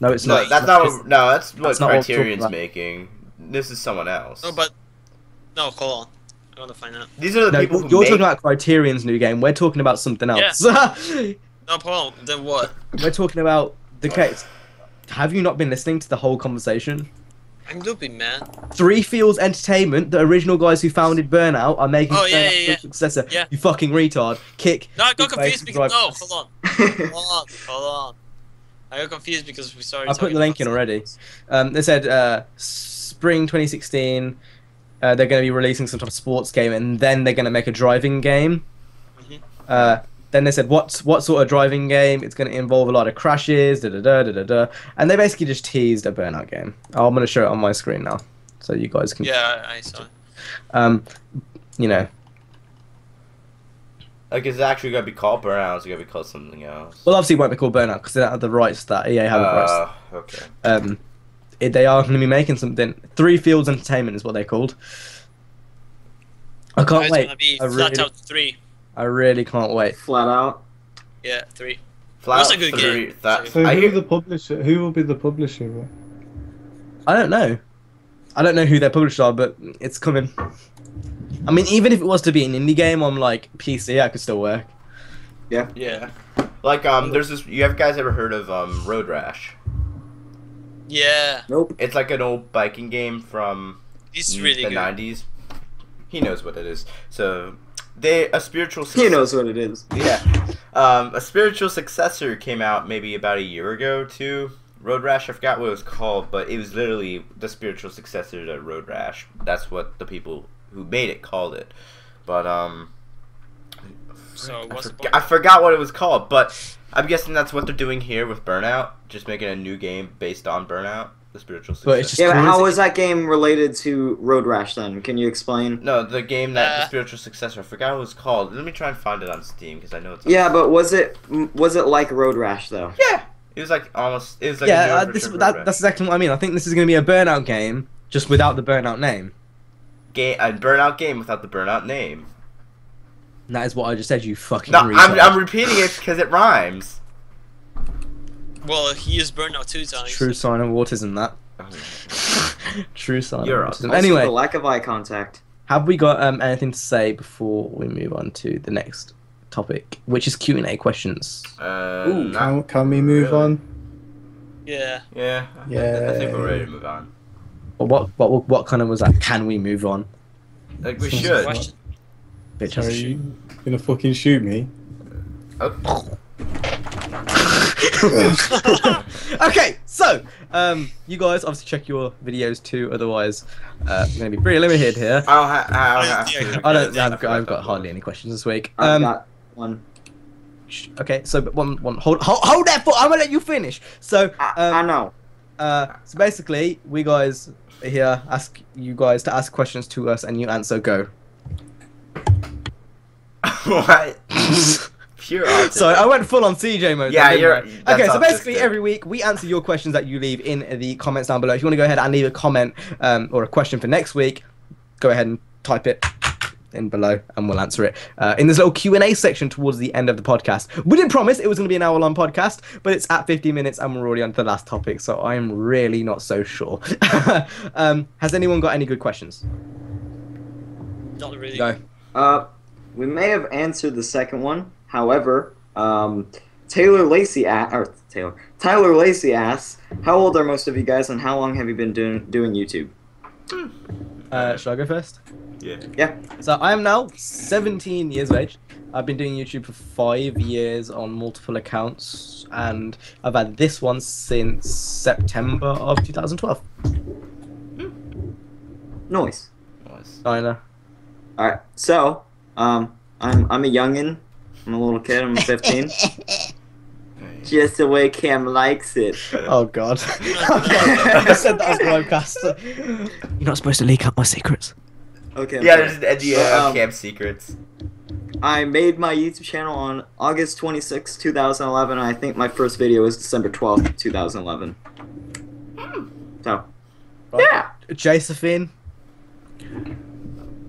Speaker 3: No, it's
Speaker 2: No,
Speaker 3: not.
Speaker 2: that's what
Speaker 3: That's not what we're talking
Speaker 2: Criterion's
Speaker 3: about.
Speaker 2: making. This is someone else.
Speaker 5: No, hold on. I want to find out.
Speaker 2: These are the people who
Speaker 3: you're
Speaker 2: make...
Speaker 3: talking about Criterion's new game. We're talking about something else.
Speaker 5: No problem. Then what?
Speaker 3: We're talking about the case. Have you not been listening to the whole conversation?
Speaker 5: I'm looping, man.
Speaker 3: Three Fields Entertainment, the original guys who founded Burnout, are making Burnout successor.
Speaker 5: Yeah.
Speaker 3: You fucking retard. Kick.
Speaker 5: No, I got
Speaker 3: Big
Speaker 5: confused
Speaker 3: face,
Speaker 5: because
Speaker 3: drive-
Speaker 5: hold on. Hold on. I got confused because we started.
Speaker 3: I put the link in already. They said spring 2016. They're going to be releasing some type of sports game, and then they're going to make a driving game. Then they said what sort of driving game? It's going to involve a lot of crashes, and they basically just teased a Burnout game. I'm going to show it on my screen now, so you guys can.
Speaker 5: Yeah, I saw it.
Speaker 3: You know.
Speaker 2: Like, is it actually going to be called Burnout, or is it going to be called something else?
Speaker 3: Well, obviously, it won't be called Burnout because they don't have the rights that EA have.
Speaker 2: Okay.
Speaker 3: They are going to be making something. Three Fields Entertainment is what they're called. I can't
Speaker 5: It's
Speaker 3: wait.
Speaker 5: gonna be
Speaker 3: I
Speaker 5: flat
Speaker 3: really,
Speaker 5: out 3.
Speaker 3: I really can't wait.
Speaker 1: Flat out.
Speaker 5: Yeah, 3.
Speaker 2: Flat
Speaker 5: That's a
Speaker 2: out
Speaker 5: good
Speaker 2: three,
Speaker 5: game.
Speaker 2: That,
Speaker 4: So
Speaker 2: I hear
Speaker 4: the publisher? Who will be the publisher? Bro?
Speaker 3: I don't know. I don't know who their publishers are, but it's coming. I mean, even if it was to be an indie game on like PC, I could still work.
Speaker 2: Yeah. Like, there's this... You have guys ever heard of, Road Rash?
Speaker 5: Yeah,
Speaker 1: Nope.
Speaker 2: It's like an old biking game from
Speaker 5: it's really
Speaker 2: the
Speaker 5: good.
Speaker 2: 90s. He knows what it is. So, a spiritual...
Speaker 1: He knows what it is.
Speaker 2: Yeah. A spiritual successor came out maybe about a year ago to Road Rash. I forgot what it was called, but it was literally the spiritual successor to Road Rash. That's what the people who made it called it. But,
Speaker 5: So what's the point?
Speaker 2: I forgot what it was called, but I'm guessing that's what they're doing here with Burnout. Just making a new game based on Burnout, the spiritual successor.
Speaker 3: But it's just-
Speaker 1: Yeah, but
Speaker 3: Cool.
Speaker 1: how was that game related to Road Rash then? Can you explain?
Speaker 2: No, the game that the spiritual successor. I forgot what it was called. Let me try and find it on Steam because I know it's.
Speaker 1: Yeah, but was it like Road Rash though?
Speaker 2: Yeah, it was like almost. It was like a
Speaker 3: Yeah,
Speaker 2: newer version of Road Rash.
Speaker 3: that's exactly what I mean. I think this is going to be a Burnout game, just without the Burnout name.
Speaker 2: A Burnout game without the Burnout name.
Speaker 3: And that is what I just said, you fucking
Speaker 2: No,
Speaker 3: retard.
Speaker 2: I'm repeating it because it rhymes.
Speaker 5: Well, he used Burnout 2 times.
Speaker 3: True sign of autism, that. True sign
Speaker 2: You're
Speaker 3: of
Speaker 2: up.
Speaker 3: autism.
Speaker 1: Also,
Speaker 3: Anyway,
Speaker 1: the lack of eye contact.
Speaker 3: have we got anything to say before we move on to the next topic, which is Q&A questions?
Speaker 4: Can we move
Speaker 2: really.
Speaker 4: on?
Speaker 5: Yeah.
Speaker 2: Yeah.
Speaker 4: Yeah.
Speaker 2: I think we're ready to move on.
Speaker 3: Well, what kind of was that? Can we move on?
Speaker 2: Like we
Speaker 4: Sounds
Speaker 2: should.
Speaker 5: Question.
Speaker 3: Bitch,
Speaker 4: Are you gonna fucking shoot me?
Speaker 2: Oh.
Speaker 3: Okay, so you guys obviously check your videos too. Otherwise, we're gonna be pretty limited here.
Speaker 2: I'll have to.
Speaker 3: I've got hardly any questions this week.
Speaker 1: I've got one.
Speaker 3: Okay, so but one hold that thought. I'm gonna let you finish. So
Speaker 1: I know.
Speaker 3: so basically, we guys here ask you guys to ask questions to us, and you answer. Go.
Speaker 2: What? Pure autism.
Speaker 3: So I went full on CJ mode.
Speaker 2: Yeah,
Speaker 3: then,
Speaker 2: you're.
Speaker 3: didn't I?
Speaker 2: that's
Speaker 3: Okay, so basically
Speaker 2: autistic.
Speaker 3: every week we answer your questions that you leave in the comments down below. If you want to go ahead and leave a comment or a question for next week, go ahead and type it in below, and we'll answer it in this little Q&A section towards the end of the podcast. We did promise it was going to be an hour-long podcast, but it's at 50 minutes, and we're already on to the last topic, so I'm really not so sure. Has anyone got any good questions?
Speaker 5: Not really.
Speaker 3: Go.
Speaker 1: We may have answered the second one. However, Tyler Lacey asks, how old are most of you guys, and how long have you been doing YouTube?
Speaker 3: Should I go first?
Speaker 2: Yeah.
Speaker 3: So I am now 17 years of age. I've been doing YouTube for 5 years on multiple accounts, and I've had this one since September of 2012.
Speaker 1: Nice.
Speaker 3: I know.
Speaker 1: Alright, so, I'm a youngin'. I'm a little kid, I'm 15. Just the way Cam likes it.
Speaker 3: Oh god. Okay, I said that on Drivecast. You're not supposed to leak out my secrets.
Speaker 1: Okay.
Speaker 2: Yeah, there's an NDA of Camp Secrets.
Speaker 1: I made my YouTube channel on August 26, 2011, and I think my first video was December 12th, 2011. So,
Speaker 3: Right.
Speaker 1: yeah.
Speaker 3: Josephine.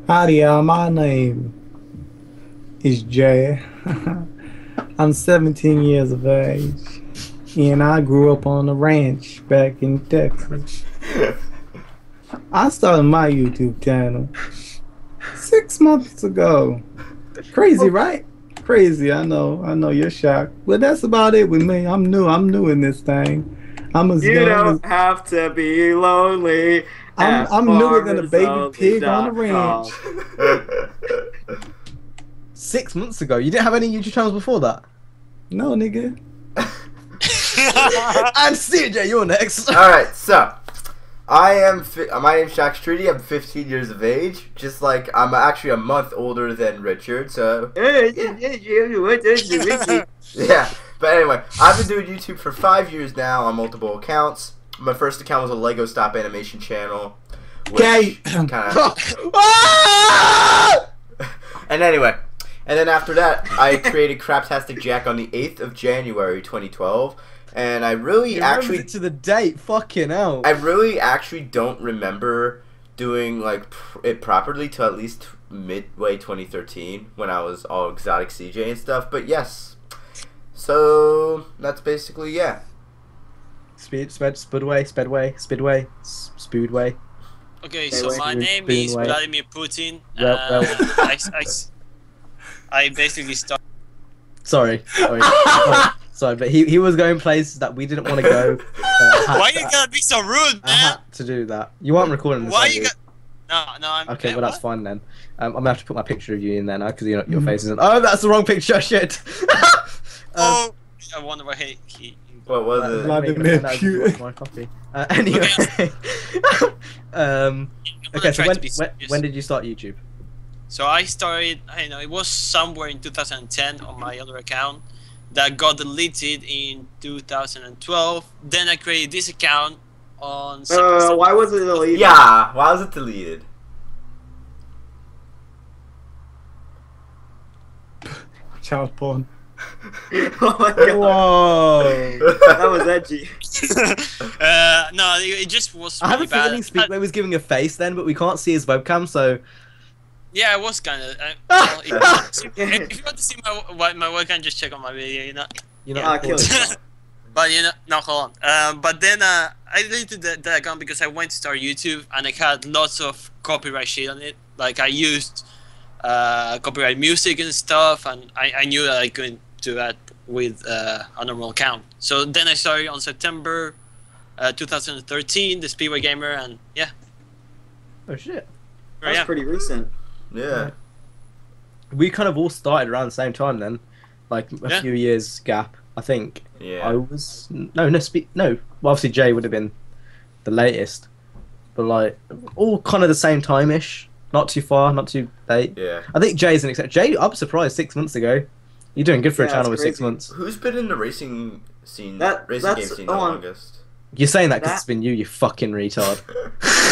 Speaker 4: Howdy, y'all. My name is Jay. I'm 17 years of age, and I grew up on a ranch back in Texas. I started my YouTube channel 6 months ago. Crazy, right? Crazy. I know. You're shocked, but that's about it with me. I'm new in this thing. I'm as
Speaker 1: You
Speaker 4: young
Speaker 1: don't
Speaker 4: as
Speaker 1: have to be lonely.
Speaker 4: I'm newer than a baby pig on the ranch.
Speaker 3: 6 months ago. You didn't have any YouTube channels before that?
Speaker 4: No, nigga.
Speaker 3: And CJ, you're next.
Speaker 2: Alright, so my name's Shaq Streety. I'm 15 years of age. Just like I'm actually a month older than Richard, so yeah. But anyway, I've been doing YouTube for 5 years now on multiple accounts. My first account was a Lego Stop Animation channel.
Speaker 4: Gay.
Speaker 2: And anyway, and then after that, I created Craptastic Jack on the 8th of January 2012. And I really actually
Speaker 3: it to the date, fucking hell.
Speaker 2: I really actually don't remember doing like it properly till at least midway 2013 when I was all exotic CJ and stuff. But yes, so that's basically
Speaker 3: Speedway.
Speaker 5: Okay, so my
Speaker 3: Spoonway.
Speaker 5: name is Vladimir Putin.
Speaker 3: Well.
Speaker 5: I basically started.
Speaker 3: Sorry. Sorry, but he was going places that we didn't want to go.
Speaker 5: Why you gotta be so rude,
Speaker 3: I
Speaker 5: man?
Speaker 3: had to do that. You weren't recording this.
Speaker 5: Why
Speaker 3: are
Speaker 5: you got? No, I'm
Speaker 3: Okay,
Speaker 5: man,
Speaker 3: well that's
Speaker 5: what?
Speaker 3: fine then. I'm gonna have to put my picture of you in there now because your face isn't. Oh, that's the wrong picture. Shit.
Speaker 5: Oh, I wonder why he
Speaker 2: what was it?
Speaker 4: Vladimir Putin.
Speaker 3: My copy. Anyway. Okay, so when did you start YouTube?
Speaker 5: So I started, I know, it was somewhere in 2010 on my other account that got deleted in 2012. Then I created this account on September.
Speaker 1: Why was it deleted?
Speaker 2: Yeah, why was it deleted?
Speaker 4: Child porn.
Speaker 1: Oh my god.
Speaker 3: Whoa.
Speaker 1: That was edgy.
Speaker 5: No, it just was
Speaker 3: I have
Speaker 5: really
Speaker 3: a
Speaker 5: bad.
Speaker 3: feeling Speedway was giving a face then, but we can't see his webcam, so.
Speaker 5: Yeah, it was kind of. If you want to see my webcam, just check on my video, you know.
Speaker 3: You know.
Speaker 1: Ah, kill yourself.
Speaker 5: But you know, no, hold on. But then I deleted that account because I went to start YouTube and I had lots of copyright shit on it. Like I used copyright music and stuff, and I knew that I couldn't do that with a normal account. So then I started on September 2013, the Speedway Gamer, and yeah.
Speaker 3: Oh shit.
Speaker 1: That's pretty recent.
Speaker 2: Yeah.
Speaker 3: We kind of all started around the same time then, like a few years gap, I think.
Speaker 2: Yeah.
Speaker 3: I was no. Well, obviously Jay would have been the latest, but like all kind of the same time-ish. Not too far, not too late.
Speaker 2: Yeah.
Speaker 3: I think Jay's an exception. Jay, I'm surprised 6 months ago. You're doing good for a
Speaker 1: Yeah,
Speaker 3: channel
Speaker 1: that's
Speaker 3: with 6
Speaker 1: crazy.
Speaker 3: months.
Speaker 2: Who's been in the racing scene,
Speaker 1: That-
Speaker 2: racing
Speaker 1: that's-
Speaker 2: game scene the
Speaker 1: oh,
Speaker 2: longest?
Speaker 3: You're saying that because it's been you fucking retard.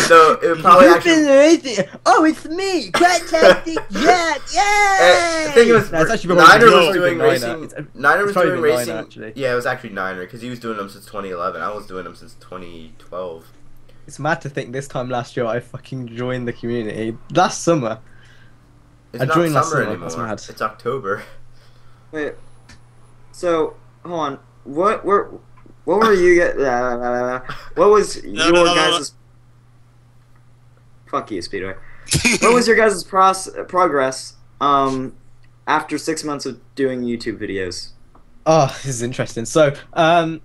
Speaker 2: So it would probably actually.
Speaker 3: Oh, it's me, fantastic Jack!
Speaker 2: I think it was
Speaker 3: No, it's actually
Speaker 2: Niner
Speaker 3: probably-
Speaker 2: was doing
Speaker 3: Niner.
Speaker 2: racing.
Speaker 3: It's-
Speaker 2: Niner was
Speaker 3: probably
Speaker 2: doing
Speaker 3: been Niner,
Speaker 2: racing.
Speaker 3: actually.
Speaker 2: Yeah, it was actually Niner because he was doing them since 2011. I was doing them since 2012.
Speaker 3: It's mad to think this time last year I fucking joined the community. Last summer.
Speaker 2: It's
Speaker 3: I
Speaker 2: not
Speaker 3: joined
Speaker 2: summer
Speaker 3: last summer.
Speaker 2: anymore.
Speaker 3: That's mad.
Speaker 2: It's October.
Speaker 1: Wait. So hold on. What were you get? What was your
Speaker 5: no.
Speaker 1: guys'? Fuck you, Speedway. What was your guys' progress after 6 months of doing YouTube videos?
Speaker 3: Oh, this is interesting. So, I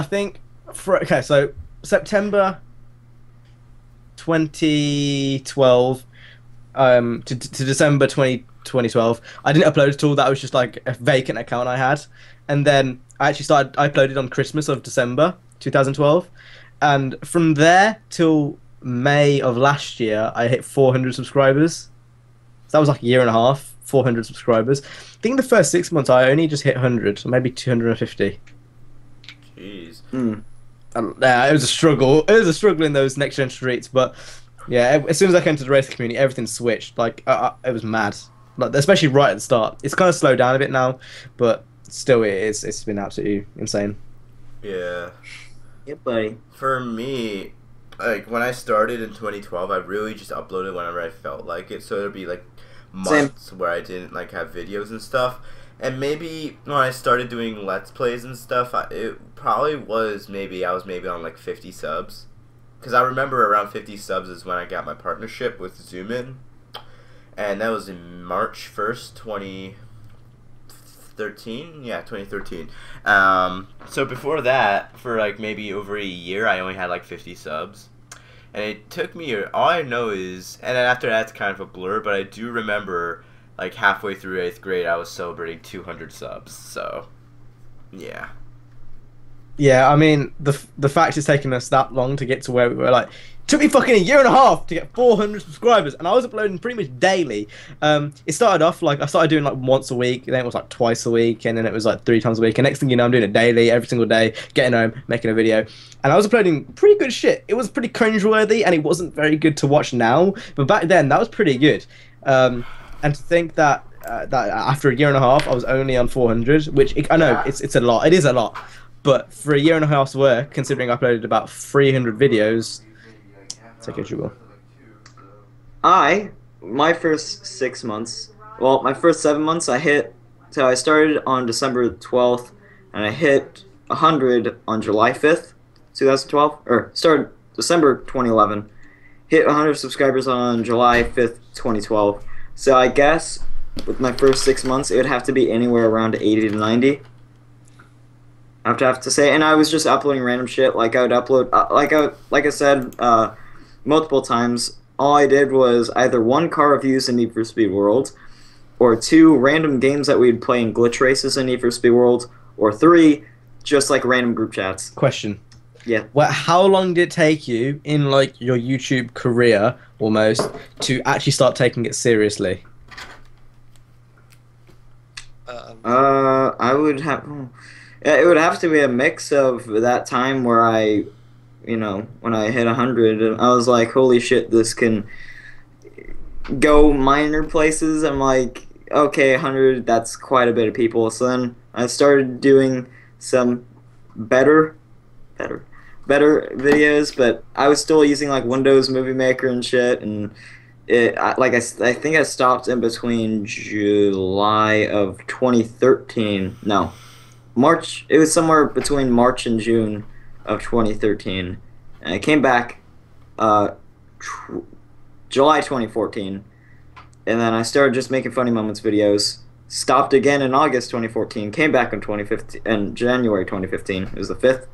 Speaker 3: think so September 2012 to December 2012, I didn't upload at all. That was just like a vacant account I had, and then I uploaded on Christmas of December 2012, and from there till May of last year, I hit 400 subscribers. So that was like a year and a half, 400 subscribers. I think the first 6 months I only just hit 100, so maybe 250.
Speaker 2: Jeez.
Speaker 3: Yeah, it was a struggle. It was a struggle in those next gen streets, but yeah, as soon as I came to the racing community, everything switched. Like it was mad, like especially right at the start. It's kind of slowed down a bit now, but still, it's been absolutely insane.
Speaker 2: Yeah.
Speaker 1: Yeah, buddy.
Speaker 2: For me, like when I started in 2012, I really just uploaded whenever I felt like it. So there'd be like months where I didn't like have videos and stuff. And maybe when I started doing Let's Plays and stuff, it probably was I was maybe on like 50 subs. Because I remember around 50 subs is when I got my partnership with Zoom In. And that was in March 1st, 2013? Yeah, 2013. So before that, for like maybe over a year, I only had like 50 subs. And it took me, all I know is, and then after that, it's kind of a blur, but I do remember like halfway through 8th grade, I was celebrating 200 subs. So, yeah.
Speaker 3: Yeah, I mean the fact it's taken us that long to get to where we were, like, took me fucking a year and a half to get 400 subscribers, and I was uploading pretty much daily. It started off like I started doing like once a week, then it was like twice a week, and then it was like 3 times a week. And next thing you know, I'm doing it daily, every single day, getting home, making a video, and I was uploading pretty good shit. It was pretty cringeworthy, and it wasn't very good to watch now, but back then that was pretty good. And to think that that after a year and a half, I was only on 400, which I know it's a lot. It is a lot. But for a year and a half's work, considering I uploaded about 300 videos, take it as you will.
Speaker 1: My first 6 months, well, my first 7 months, so I started on December 12th, and I hit 100 on July 5th, 2012, or started December 2011, hit 100 subscribers on July 5th, 2012. So I guess with my first 6 months, it would have to be anywhere around 80 to 90. I have to say, and I was just uploading random shit. Like I would upload, like I said, multiple times. All I did was either 1 car reviews in Need for Speed World, or 2 random games that we'd play in glitch races in Need for Speed World, or 3 just like random group chats.
Speaker 3: Question.
Speaker 1: Yeah.
Speaker 3: Well, how long did it take you in like your YouTube career almost to actually start taking it seriously?
Speaker 1: I would have. It would have to be a mix of that time where I, when I hit 100, and I was like, holy shit, this can go minor places. I'm like, okay, 100, that's quite a bit of people. So then I started doing some better videos, but I was still using like Windows Movie Maker and shit, and I think I stopped in between July of 2013. No. March. It was somewhere between March and June of 2013, and I came back July 2014, and then I started just making funny moments videos. Stopped again in August 2014. Came back in 2015 and January 2015. It was the 5th,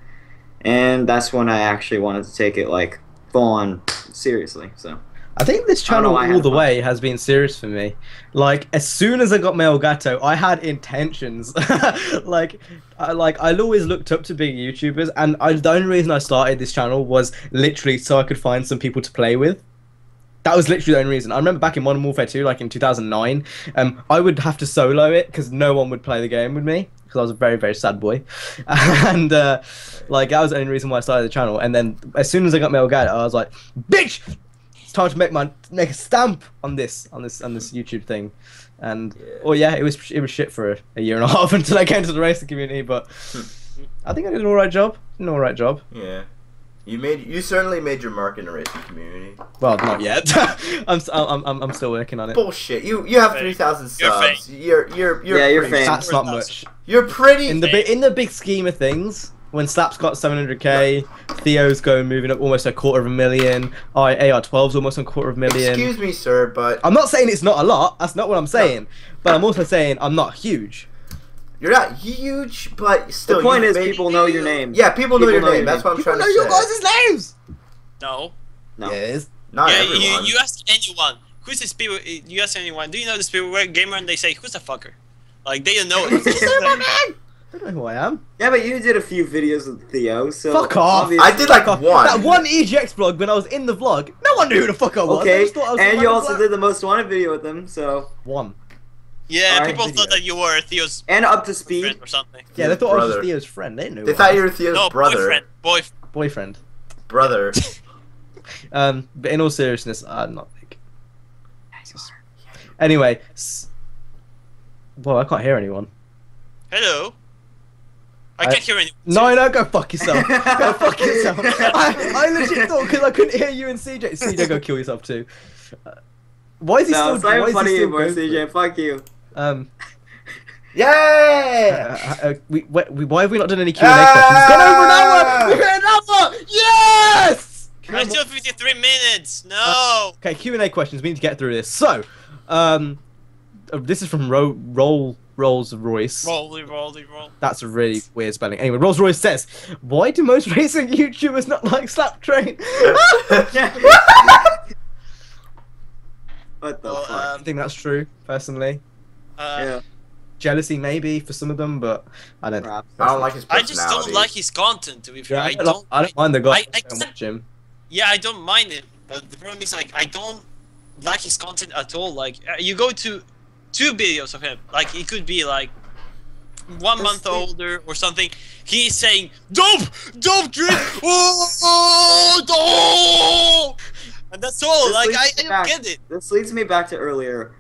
Speaker 1: and that's when I actually wanted to take it like full on seriously. So.
Speaker 3: I think this channel all the way has been serious for me. Like, as soon as I got my Elgato, I had intentions. like I'd always looked up to big YouTubers, and the only reason I started this channel was literally so I could find some people to play with. That was literally the only reason. I remember back in Modern Warfare 2, like in 2009, I would have to solo it because no one would play the game with me, because I was a very, very sad boy. And like, that was the only reason why I started the channel. And then as soon as I got my Elgato, I was like, bitch! It's time to make a stamp on this YouTube thing. And it was shit for a year and a half until I came to the racing community, but I think I did an alright job.
Speaker 2: Yeah. You certainly made your mark in the racing community.
Speaker 3: Well, not yet. I'm still working on it.
Speaker 2: Bullshit. You have 3,000 subs. You're
Speaker 1: you're
Speaker 2: pretty-
Speaker 1: fame.
Speaker 3: That's not much.
Speaker 2: You're pretty.
Speaker 3: In the big scheme of things, when Slap's got 700k, Theo's moving up almost a 250,000. AR12's almost a 250,000.
Speaker 2: Excuse me, sir, but
Speaker 3: I'm not saying it's not a lot. That's not what I'm saying. But I'm also saying I'm not huge.
Speaker 2: you're not huge, but still.
Speaker 1: The point
Speaker 2: you
Speaker 1: is,
Speaker 2: made-
Speaker 1: people know your name.
Speaker 2: Yeah, people know your
Speaker 1: People know
Speaker 2: name.
Speaker 1: your
Speaker 2: That's what I'm
Speaker 3: People
Speaker 2: trying
Speaker 3: know
Speaker 2: to
Speaker 3: your
Speaker 2: say.
Speaker 3: guys' names.
Speaker 5: No.
Speaker 1: No.
Speaker 3: Yes.
Speaker 2: Not
Speaker 5: Yeah,
Speaker 2: everyone.
Speaker 5: you ask anyone, who's the speedway? You ask anyone, do you know the speedway gamer? And they say, who's the fucker? Like they don't know it.
Speaker 3: I don't know who I am.
Speaker 1: Yeah, but you did a few videos with Theo, so
Speaker 3: Fuck off.
Speaker 1: obviously-
Speaker 2: I did like one.
Speaker 3: That one EGX vlog when I was in the vlog, no one knew who the fuck I was. They
Speaker 1: Okay,
Speaker 3: just thought I was
Speaker 1: and
Speaker 3: some
Speaker 1: you
Speaker 3: random
Speaker 1: also
Speaker 3: black-
Speaker 1: did the most wanted video with him, so
Speaker 3: one.
Speaker 5: Yeah,
Speaker 1: Alright,
Speaker 5: people
Speaker 3: video.
Speaker 5: thought that you were Theo's
Speaker 1: and up to speed.
Speaker 5: friend or something.
Speaker 3: Yeah, they thought I was
Speaker 2: brother.
Speaker 3: just Theo's friend. They didn't know.
Speaker 2: They
Speaker 3: who I
Speaker 2: thought
Speaker 3: was.
Speaker 2: you were Theo's
Speaker 5: No,
Speaker 2: brother.
Speaker 5: boyfriend.
Speaker 2: Brother.
Speaker 3: But in all seriousness, I'm not big. Anyway, well, I can't hear anyone.
Speaker 5: Hello. I
Speaker 3: I-
Speaker 5: can't hear anyone.
Speaker 3: No, go fuck yourself. Go fuck yourself. I legit thought because I couldn't hear you and CJ. CJ, go kill yourself too. Why is he
Speaker 1: No,
Speaker 3: still?
Speaker 1: it's not
Speaker 3: Why
Speaker 1: even
Speaker 3: is
Speaker 1: funny
Speaker 3: he still
Speaker 1: anymore,
Speaker 3: going for
Speaker 1: CJ.
Speaker 3: it?
Speaker 1: Fuck you.
Speaker 2: Yeah.
Speaker 3: Why have we not done any Q&A questions? It's gone over an hour. We're at an hour. Yes.
Speaker 5: I still 53 minutes. No.
Speaker 3: Okay, Q&A questions. We need to get through this. So, this is from Rolls Royce.
Speaker 5: Roll.
Speaker 3: That's a really weird spelling. Anyway, Rolls Royce says, "Why do most racing YouTubers not like Slap Train?"
Speaker 1: What the
Speaker 5: Well,
Speaker 1: fuck?
Speaker 3: I think that's true, personally.
Speaker 1: Yeah,
Speaker 3: Jealousy, maybe, for some of them, but I don't.
Speaker 1: perhaps.
Speaker 2: I don't like his
Speaker 5: I
Speaker 2: personality.
Speaker 5: just don't like his content. To be fair,
Speaker 3: Yeah,
Speaker 5: I don't.
Speaker 3: I don't mind the guy
Speaker 5: I
Speaker 3: so much, Jim.
Speaker 5: Yeah, I don't mind it, but the problem is like I don't like his content at all. Like you go to 2 videos of him, like he could be like 1 month older or something. He's saying dope drink, dope, and that's all.
Speaker 1: This
Speaker 5: Like
Speaker 1: leads
Speaker 5: I
Speaker 1: me
Speaker 5: don't
Speaker 1: back-
Speaker 5: get it.
Speaker 1: This leads me back to earlier.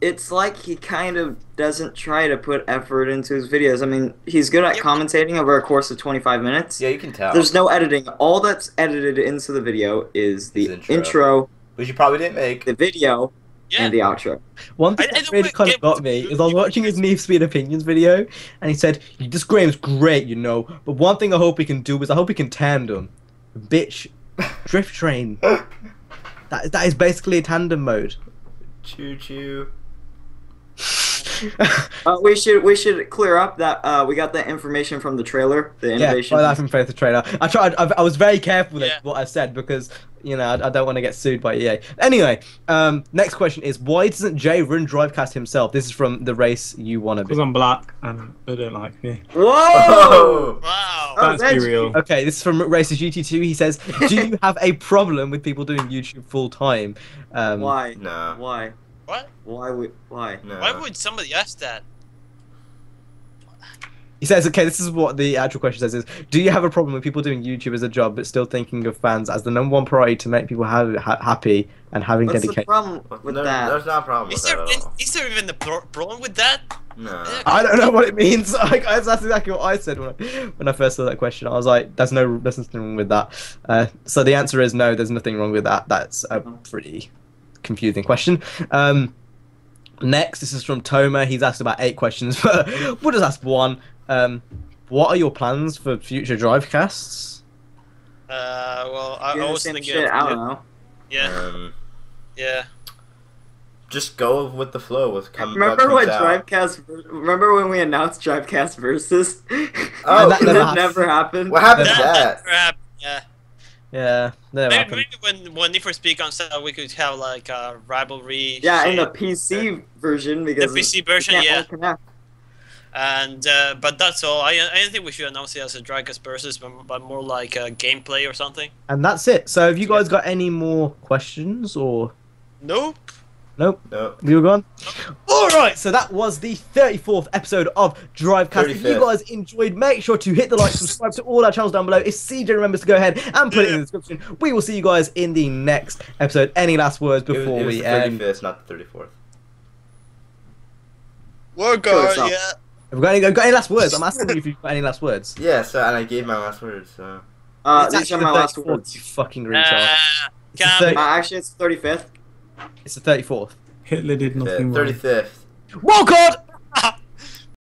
Speaker 1: It's like he kind of doesn't try to put effort into his videos. I mean, he's good at
Speaker 5: Yeah.
Speaker 1: commentating over a course of 25 minutes.
Speaker 2: Yeah, you can tell.
Speaker 1: There's no editing. All that's edited into the video is the
Speaker 2: His intro.
Speaker 1: intro,
Speaker 2: Which you probably didn't make.
Speaker 1: the video,
Speaker 5: Yeah.
Speaker 1: and the outro.
Speaker 3: One thing
Speaker 5: I
Speaker 3: that
Speaker 5: don't
Speaker 3: really
Speaker 5: want
Speaker 3: kind of
Speaker 5: Gabe
Speaker 3: got
Speaker 5: to
Speaker 3: me
Speaker 5: do
Speaker 3: is I was watching his Need for Speed Opinions video, and he said, "This Graham's great, you know, but one thing I hope he can do is I hope he can tandem, bitch, drift train. That is basically a tandem mode."
Speaker 2: Choo choo.
Speaker 1: We should clear up that we got that information from the trailer, the innovation.
Speaker 3: Yeah, well, that's from Faith the Trailer. I was very careful with
Speaker 5: Yeah.
Speaker 3: what I said because, you know, I don't want to get sued by EA. Anyway, next question is, why doesn't Jay run Drivecast himself? This is from the race you want to
Speaker 4: Because
Speaker 3: be.
Speaker 4: I'm black and they don't like me.
Speaker 1: Whoa!
Speaker 2: Oh.
Speaker 5: Wow.
Speaker 1: Oh,
Speaker 4: Let's be real.
Speaker 3: Okay, this is from Races GT2. He says, do you have a problem with people doing YouTube full time?
Speaker 1: Why?
Speaker 2: No.
Speaker 1: Why?
Speaker 5: What?
Speaker 1: Why?
Speaker 2: No.
Speaker 5: Why would somebody ask that?
Speaker 3: He says, okay, this is what the actual question says: is, do you have a problem with people doing YouTube as a job but still thinking of fans as the #1 priority to make people happy and having
Speaker 1: What's the
Speaker 3: dedication?
Speaker 1: problem with that?
Speaker 2: There's not a problem
Speaker 5: Is
Speaker 2: with that at all.
Speaker 5: there even a problem with that?
Speaker 2: No.
Speaker 3: I don't know what it means. Like, that's exactly what I said when I first saw that question. I was like, there's nothing wrong with that. So the answer is no, there's nothing wrong with that. That's a pretty confusing question. Next, this is from Toma. He's asked about 8 questions, but we'll just ask one. What are your plans for future Drivecasts?
Speaker 5: Well, I
Speaker 1: Doing the
Speaker 5: was
Speaker 1: same
Speaker 5: thinking.
Speaker 1: shit. I don't know.
Speaker 5: Yeah, yeah.
Speaker 2: Just go with the flow. With
Speaker 1: Remember when Drivecast? Remember when we announced Drivecast versus?
Speaker 2: Oh,
Speaker 3: that
Speaker 1: And
Speaker 3: never
Speaker 1: that
Speaker 3: happened.
Speaker 1: never happened.
Speaker 2: What happened to
Speaker 5: That
Speaker 2: that?
Speaker 5: never happened. Yeah.
Speaker 3: Yeah, never happened.
Speaker 5: Maybe when Need for Speed comes out, we could have like a rivalry.
Speaker 1: Yeah, in the
Speaker 5: shit.
Speaker 1: PC version because
Speaker 5: The PC
Speaker 1: we
Speaker 5: version,
Speaker 1: can't
Speaker 5: yeah.
Speaker 1: all connect.
Speaker 5: And but that's all. I don't think we should announce it as a Drivecast versus, but more like a gameplay or something.
Speaker 3: And that's it. So have you guys got any more questions or?
Speaker 5: Nope.
Speaker 3: Nope.
Speaker 2: No.
Speaker 3: We were gone. All right, so that was the 34th episode of Drivecast. If you
Speaker 2: 35th.
Speaker 3: guys enjoyed, make sure to hit the like, subscribe to all our channels down below. If CJ remembers to go ahead and put it in the description, we will see you guys in the next episode. Any last words before
Speaker 2: it was
Speaker 3: we
Speaker 2: the
Speaker 3: end?
Speaker 2: 35th, not the 34th.
Speaker 5: Work
Speaker 1: Kill
Speaker 5: hard,
Speaker 1: yourself.
Speaker 5: yeah.
Speaker 3: Have we got any last words? I'm asking you if you've got any last words.
Speaker 2: Yeah, so and I gave my last words. So
Speaker 3: It's
Speaker 1: These are
Speaker 3: actually
Speaker 1: my
Speaker 3: the
Speaker 1: last
Speaker 3: 34th,
Speaker 1: words.
Speaker 3: you fucking retard. It's the
Speaker 5: Cam.
Speaker 3: 30
Speaker 1: Actually, it's 35th.
Speaker 3: it's the 34th.
Speaker 4: Hitler did nothing wrong.
Speaker 2: 35th.
Speaker 3: Whoa, God!